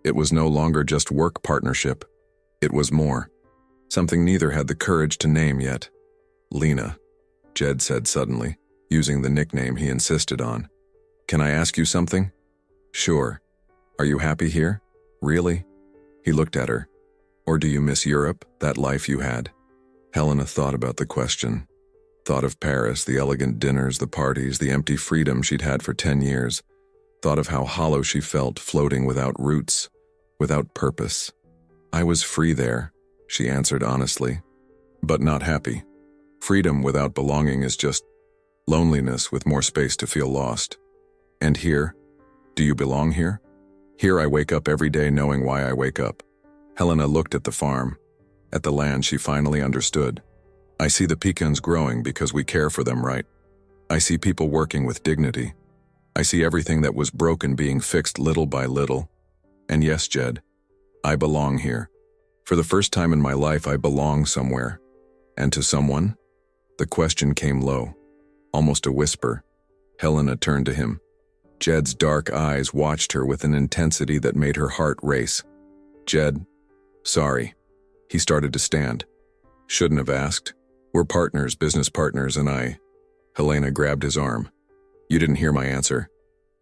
It was no longer just work partnership. It was more. Something neither had the courage to name yet. Lena, Jed said suddenly, using the nickname he insisted on. Can I ask you something? Sure. Are you happy here? Really? He looked at her. Or do you miss Europe, that life you had? Helena thought about the question. Thought of Paris, the elegant dinners, the parties, the empty freedom she'd had for 10 years. Thought of how hollow she felt, floating without roots, without purpose. I was free there, she answered honestly, but not happy. Freedom without belonging is just loneliness with more space to feel lost. And here? Do you belong here? Here I wake up every day knowing why I wake up. Helena looked at the farm, at the land she finally understood. I see the pecans growing because we care for them right. I see people working with dignity. I see everything that was broken being fixed little by little. And yes, Jed, I belong here. For the first time in my life, I belong somewhere. And to someone? The question came low, almost a whisper. Helena turned to him. Jed's dark eyes watched her with an intensity that made her heart race. Jed, sorry. He started to stand. Shouldn't have asked. We're partners, business partners, and I... Helena grabbed his arm. You didn't hear my answer.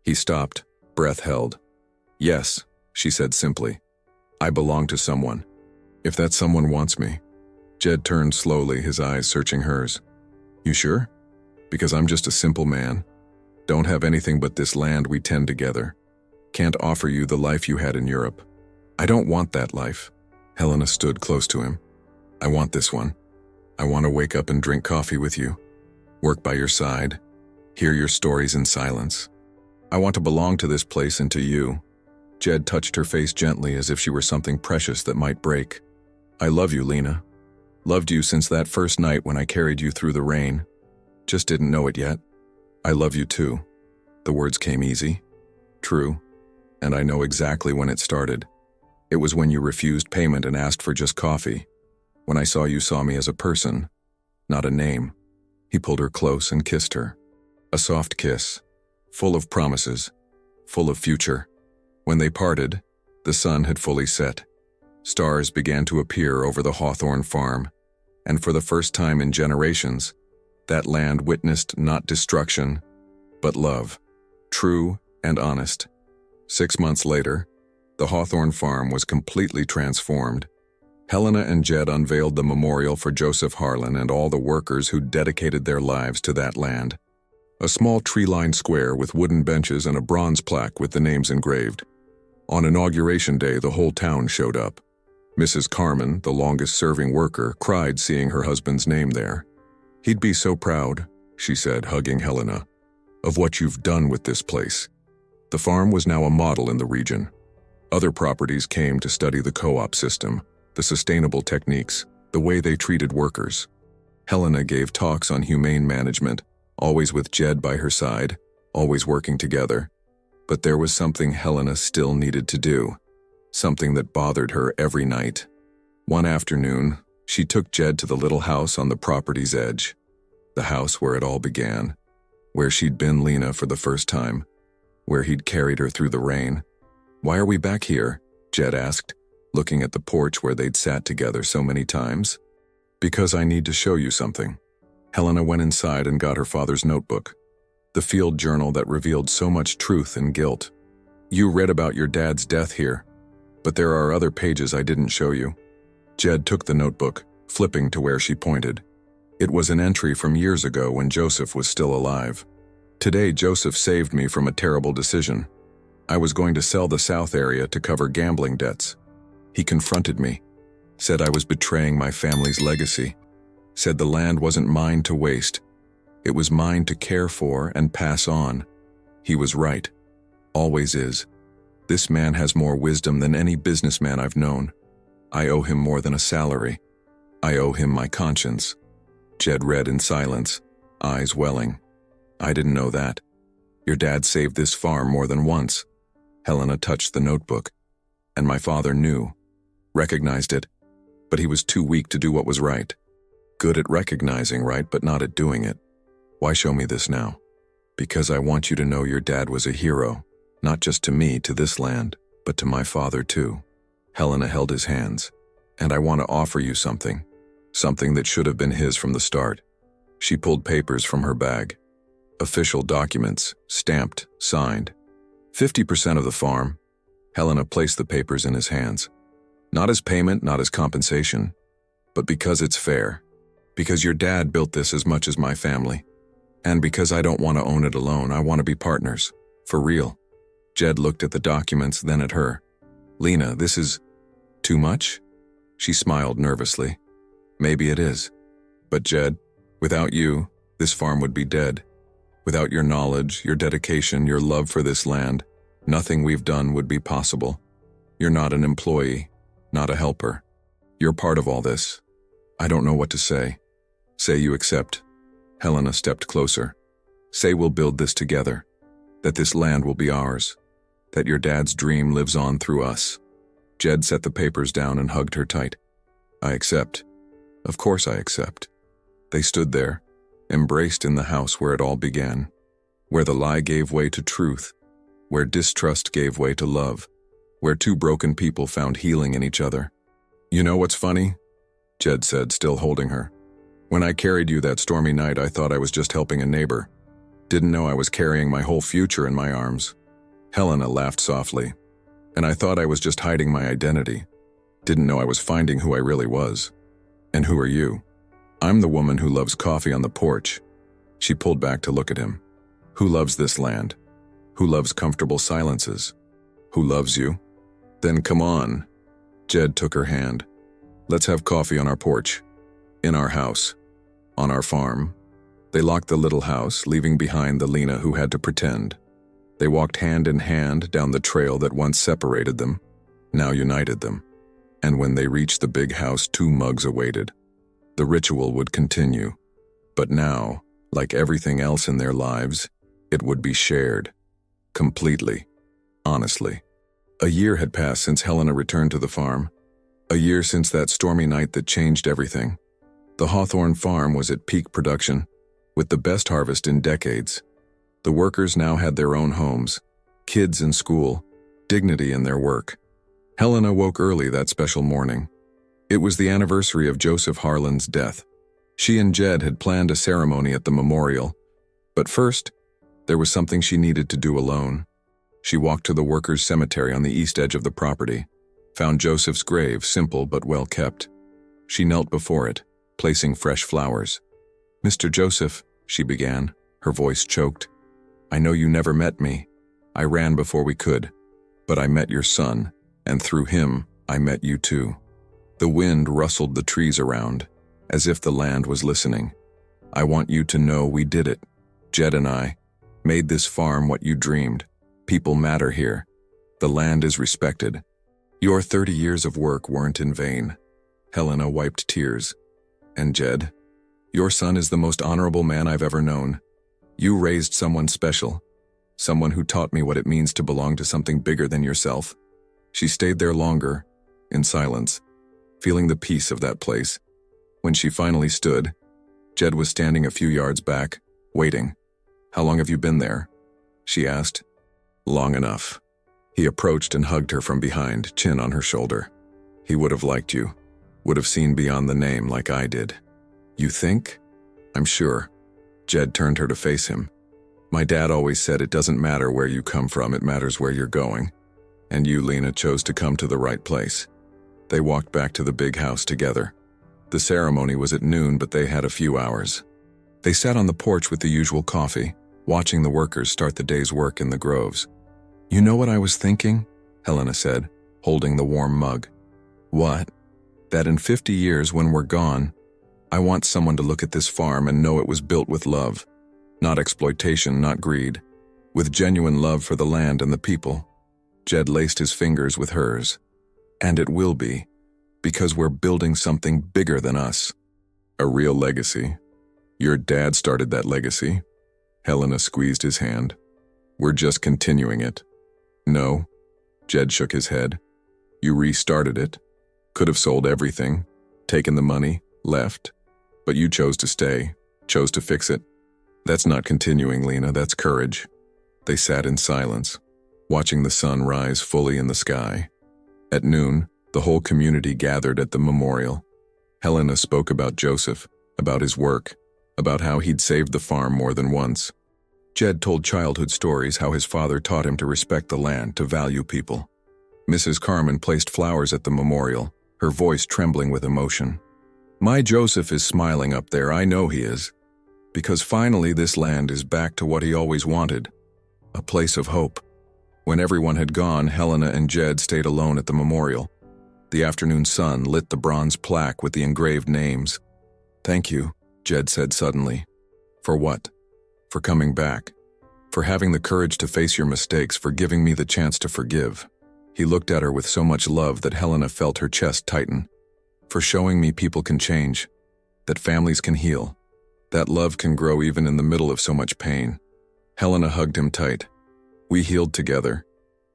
He stopped, breath held. Yes, she said simply. I belong to someone. If that someone wants me. Jed turned slowly, his eyes searching hers. You sure? Because I'm just a simple man. Don't have anything but this land we tend together. Can't offer you the life you had in Europe. I don't want that life. Helena stood close to him. I want this one. I want to wake up and drink coffee with you. Work by your side. Hear your stories in silence. I want to belong to this place and to you. Jed touched her face gently as if she were something precious that might break. I love you, Lena. Loved you since that first night when I carried you through the rain. Just didn't know it yet. I love you too. The words came easy. True. And I know exactly when it started. It was when you refused payment and asked for just coffee. When I saw you saw me as a person, not a name. He pulled her close and kissed her. A soft kiss, full of promises, full of future. When they parted, the sun had fully set. Stars began to appear over the Hawthorne farm, and for the first time in generations, that land witnessed not destruction, but love, true and honest. 6 months later, the Hawthorne farm was completely transformed. Helena and Jed unveiled the memorial for Joseph Harlan and all the workers who dedicated their lives to that land. A small tree-lined square with wooden benches and a bronze plaque with the names engraved. On Inauguration Day, the whole town showed up. Mrs. Carmen, the longest-serving worker, cried seeing her husband's name there. He'd be so proud, she said, hugging Helena, of what you've done with this place. The farm was now a model in the region. Other properties came to study the co-op system, the sustainable techniques, the way they treated workers. Helena gave talks on humane management, always with Jed by her side, always working together. But there was something Helena still needed to do, something that bothered her every night. One afternoon, she took Jed to the little house on the property's edge, the house where it all began, where she'd been Lena for the first time, where he'd carried her through the rain. Why are we back here? Jed asked, looking at the porch where they'd sat together so many times. Because I need to show you something. Helena went inside and got her father's notebook, the field journal that revealed so much truth and guilt. You read about your dad's death here, but there are other pages I didn't show you. Jed took the notebook, flipping to where she pointed. It was an entry from years ago when Joseph was still alive. Today, Joseph saved me from a terrible decision. I was going to sell the South area to cover gambling debts. He confronted me, said I was betraying my family's legacy, said the land wasn't mine to waste. It was mine to care for and pass on. He was right. Always is. This man has more wisdom than any businessman I've known. I owe him more than a salary. I owe him my conscience. Jed read in silence, eyes welling. I didn't know that. Your dad saved this farm more than once. Helena touched the notebook. And my father knew, recognized it, but he was too weak to do what was right. Good at recognizing right, but not at doing it. Why show me this now? Because I want you to know your dad was a hero, not just to me, to this land, but to my father too. Helena held his hands. And I want to offer you something that should have been his from the start. She pulled papers from her bag. Official documents, stamped, signed. 50% of the farm. Helena placed the papers in his hands. Not as payment, not as compensation, but because it's fair. Because your dad built this as much as my family. And because I don't want to own it alone, I want to be partners. For real. Jed looked at the documents, then at her. Lena, this is too much? She smiled nervously. Maybe it is. But Jed, without you, this farm would be dead. Without your knowledge, your dedication, your love for this land, nothing we've done would be possible. You're not an employee, not a helper. You're part of all this. I don't know what to say. Say you accept. Helena stepped closer. Say we'll build this together. That this land will be ours. That your dad's dream lives on through us. Jed set the papers down and hugged her tight. I accept. Of course I accept. They stood there, embraced in the house where it all began, where the lie gave way to truth, where distrust gave way to love, where two broken people found healing in each other. You know what's funny? Jed said, still holding her. When I carried you that stormy night, I thought I was just helping a neighbor. Didn't know I was carrying my whole future in my arms. Helena laughed softly. And I thought I was just hiding my identity. Didn't know I was finding who I really was. And who are you? I'm the woman who loves coffee on the porch. She pulled back to look at him. Who loves this land? Who loves comfortable silences? Who loves you? Then come on. Jed took her hand. Let's have coffee on our porch. In our house. On our farm. They locked the little house, leaving behind the Lena who had to pretend. They walked hand in hand down the trail that once separated them, now united them. And when they reached the big house, 2 mugs awaited. The ritual would continue. But now, like everything else in their lives, it would be shared. Completely. Honestly. A year had passed since Helena returned to the farm. A year since that stormy night that changed everything. The Hawthorne farm was at peak production, with the best harvest in decades. The workers now had their own homes, kids in school, dignity in their work. Helena woke early that special morning. It was the anniversary of Joseph Harlan's death. She and Jed had planned a ceremony at the memorial. But first, there was something she needed to do alone. She walked to the workers' cemetery on the east edge of the property, found Joseph's grave, simple but well kept. She knelt before it, placing fresh flowers. Mr. Joseph, she began, her voice choked. I know you never met me. I ran before we could. But I met your son, and through him, I met you too. The wind rustled the trees around, as if the land was listening. I want you to know we did it. Jed and I made this farm what you dreamed. People matter here. The land is respected. Your 30 years of work weren't in vain. Helena wiped tears. And Jed, your son is the most honorable man I've ever known. You raised someone special, someone who taught me what it means to belong to something bigger than yourself. She stayed there longer, in silence, feeling the peace of that place. When she finally stood, Jed was standing a few yards back, waiting. How long have you been there? She asked. Long enough. He approached and hugged her from behind, chin on her shoulder. He would have liked you, would have seen beyond the name like I did. You think? I'm sure. Jed turned her to face him. My dad always said it doesn't matter where you come from, it matters where you're going. And you, Lena, chose to come to the right place. They walked back to the big house together. The ceremony was at noon, but they had a few hours. They sat on the porch with the usual coffee, watching the workers start the day's work in the groves. "You know what I was thinking?" Helena said, holding the warm mug. "What?" "That in 50 years, when we're gone, I want someone to look at this farm and know it was built with love. Not exploitation, not greed. With genuine love for the land and the people." Jed laced his fingers with hers. "And it will be, because we're building something bigger than us. A real legacy. Your dad started that legacy." Helena squeezed his hand. "We're just continuing it." "No." Jed shook his head. "You restarted it. Could have sold everything, taken the money, left. But you chose to stay, chose to fix it. That's not continuing, Lena, that's courage." They sat in silence, watching the sun rise fully in the sky. At noon, the whole community gathered at the memorial. Helena spoke about Joseph, about his work, about how he'd saved the farm more than once. Jed told childhood stories, how his father taught him to respect the land, to value people. Mrs. Carmen placed flowers at the memorial, her voice trembling with emotion. "My Joseph is smiling up there, I know he is. Because finally this land is back to what he always wanted. A place of hope." When everyone had gone, Helena and Jed stayed alone at the memorial. The afternoon sun lit the bronze plaque with the engraved names. "Thank you," Jed said suddenly. "For what?" "For coming back. For having the courage to face your mistakes, for giving me the chance to forgive." He looked at her with so much love that Helena felt her chest tighten. "For showing me people can change, that families can heal, that love can grow even in the middle of so much pain." Helena hugged him tight. "We healed together.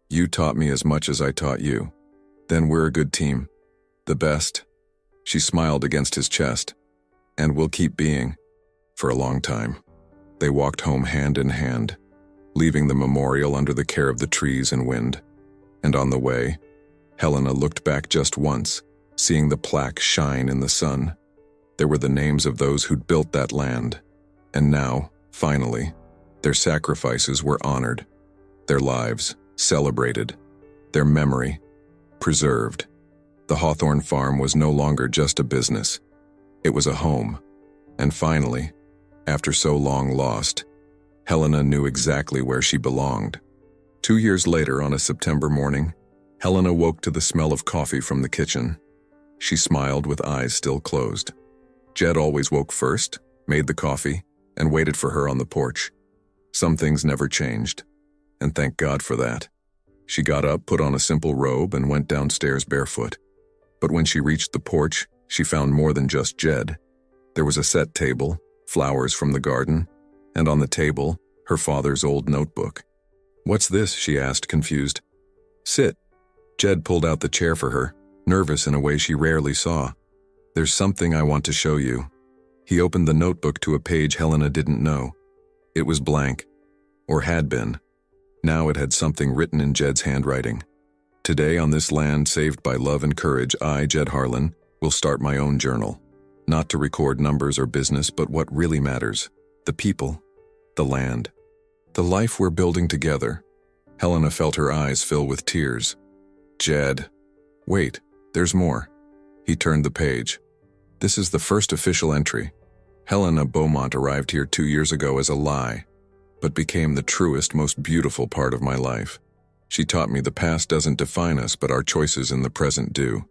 You taught me as much as I taught you. Then we're a good team. The best." She smiled against his chest. "And we'll keep being. For a long time." They walked home hand in hand, leaving the memorial under the care of the trees and wind. And on the way, Helena looked back just once, seeing the plaque shine in the sun. There were the names of those who'd built that land. And now, finally, their sacrifices were honored, their lives celebrated, their memory preserved. The Hawthorne farm was no longer just a business. It was a home. And finally, after so long lost, Helena knew exactly where she belonged. 2 years later, on a September morning, Helena woke to the smell of coffee from the kitchen. She smiled with eyes still closed. Jed always woke first, made the coffee, and waited for her on the porch. Some things never changed, and thank God for that. She got up, put on a simple robe, and went downstairs barefoot. But when she reached the porch, she found more than just Jed. There was a set table, flowers from the garden, and on the table, her father's old notebook. "What's this?" she asked, confused. "Sit." Jed pulled out the chair for her, nervous in a way she rarely saw. "There's something I want to show you." He opened the notebook to a page Helena didn't know. It was blank, or had been. Now it had something written in Jed's handwriting. "Today, on this land saved by love and courage, I, Jed Harlan, will start my own journal. Not to record numbers or business, but what really matters. The people, the land, the life we're building together." Helena felt her eyes fill with tears. "Jed, wait, there's more." He turned the page. "This is the first official entry. Helena Beaumont arrived here 2 years ago as a lie, but became the truest, most beautiful part of my life. She taught me the past doesn't define us, but our choices in the present do.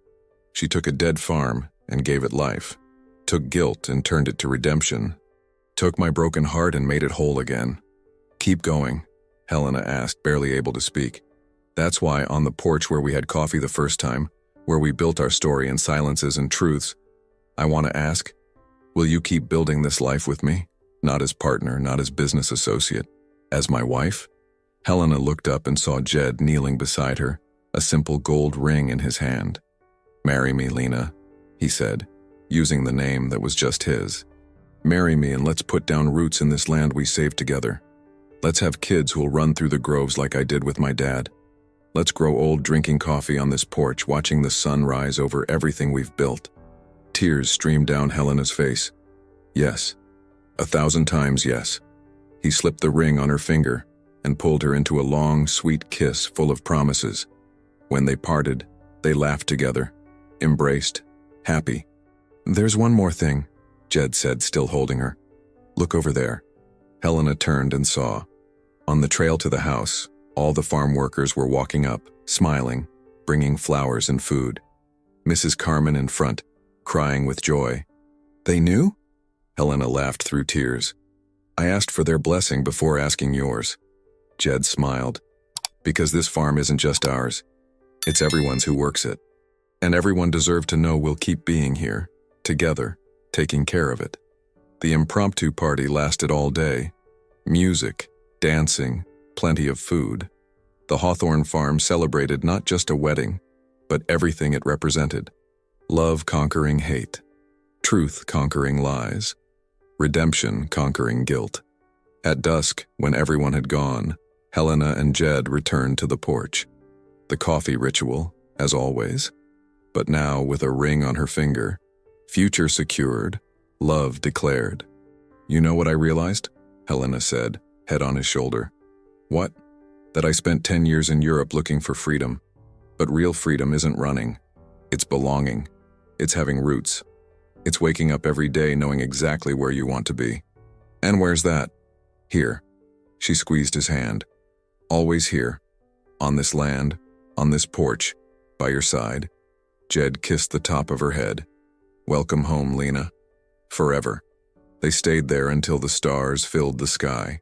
She took a dead farm and gave it life. Took guilt and turned it to redemption. Took my broken heart and made it whole again." "Keep going," Helena asked, barely able to speak. "That's why on the porch where we had coffee the first time, where we built our story in silences and truths, I want to ask, will you keep building this life with me? Not as partner, not as business associate, as my wife?" Helena looked up and saw Jed kneeling beside her, a simple gold ring in his hand. "Marry me, Lena," he said, using the name that was just his. "Marry me and let's put down roots in this land we saved together. Let's have kids who'll run through the groves like I did with my dad. Let's grow old drinking coffee on this porch, watching the sun rise over everything we've built." Tears streamed down Helena's face. "Yes. 1,000 times yes." He slipped the ring on her finger and pulled her into a long, sweet kiss full of promises. When they parted, they laughed together, embraced, happy. "There's one more thing," Jed said, still holding her. "Look over there." Helena turned and saw. On the trail to the house, all the farm workers were walking up, smiling, bringing flowers and food. Mrs. Carmen in front, crying with joy. "They knew?" Helena laughed through tears. "I asked for their blessing before asking yours." Jed smiled. "Because this farm isn't just ours. It's everyone's who works it. And everyone deserves to know we'll keep being here, together, taking care of it." The impromptu party lasted all day. Music, dancing, plenty of food. The Hawthorne farm celebrated not just a wedding, but everything it represented. Love conquering hate. Truth conquering lies. Redemption conquering guilt. At dusk, when everyone had gone, Helena and Jed returned to the porch. The coffee ritual, as always. But now with a ring on her finger. Future secured, love declared. "You know what I realized?" Helena said, head on his shoulder. "What?" "That I spent 10 years in Europe looking for freedom. But real freedom isn't running. It's belonging. It's having roots. It's waking up every day knowing exactly where you want to be." "And where's that?" "Here." She squeezed his hand. "Always here. On this land, on this porch, by your side." Jed kissed the top of her head. "Welcome home, Lena. Forever." They stayed there until the stars filled the sky.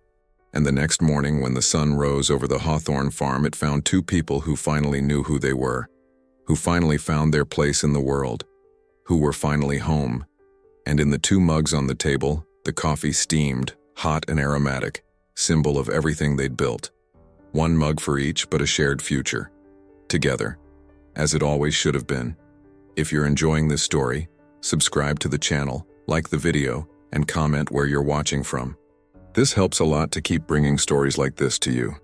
And the next morning, when the sun rose over the Hawthorne farm, it found two people who finally knew who they were, who finally found their place in the world, who were finally home. And in the two mugs on the table, the coffee steamed, hot and aromatic, symbol of everything they'd built. One mug for each, but a shared future. Together, as it always should have been. If you're enjoying this story, subscribe to the channel, like the video, and comment where you're watching from. This helps a lot to keep bringing stories like this to you.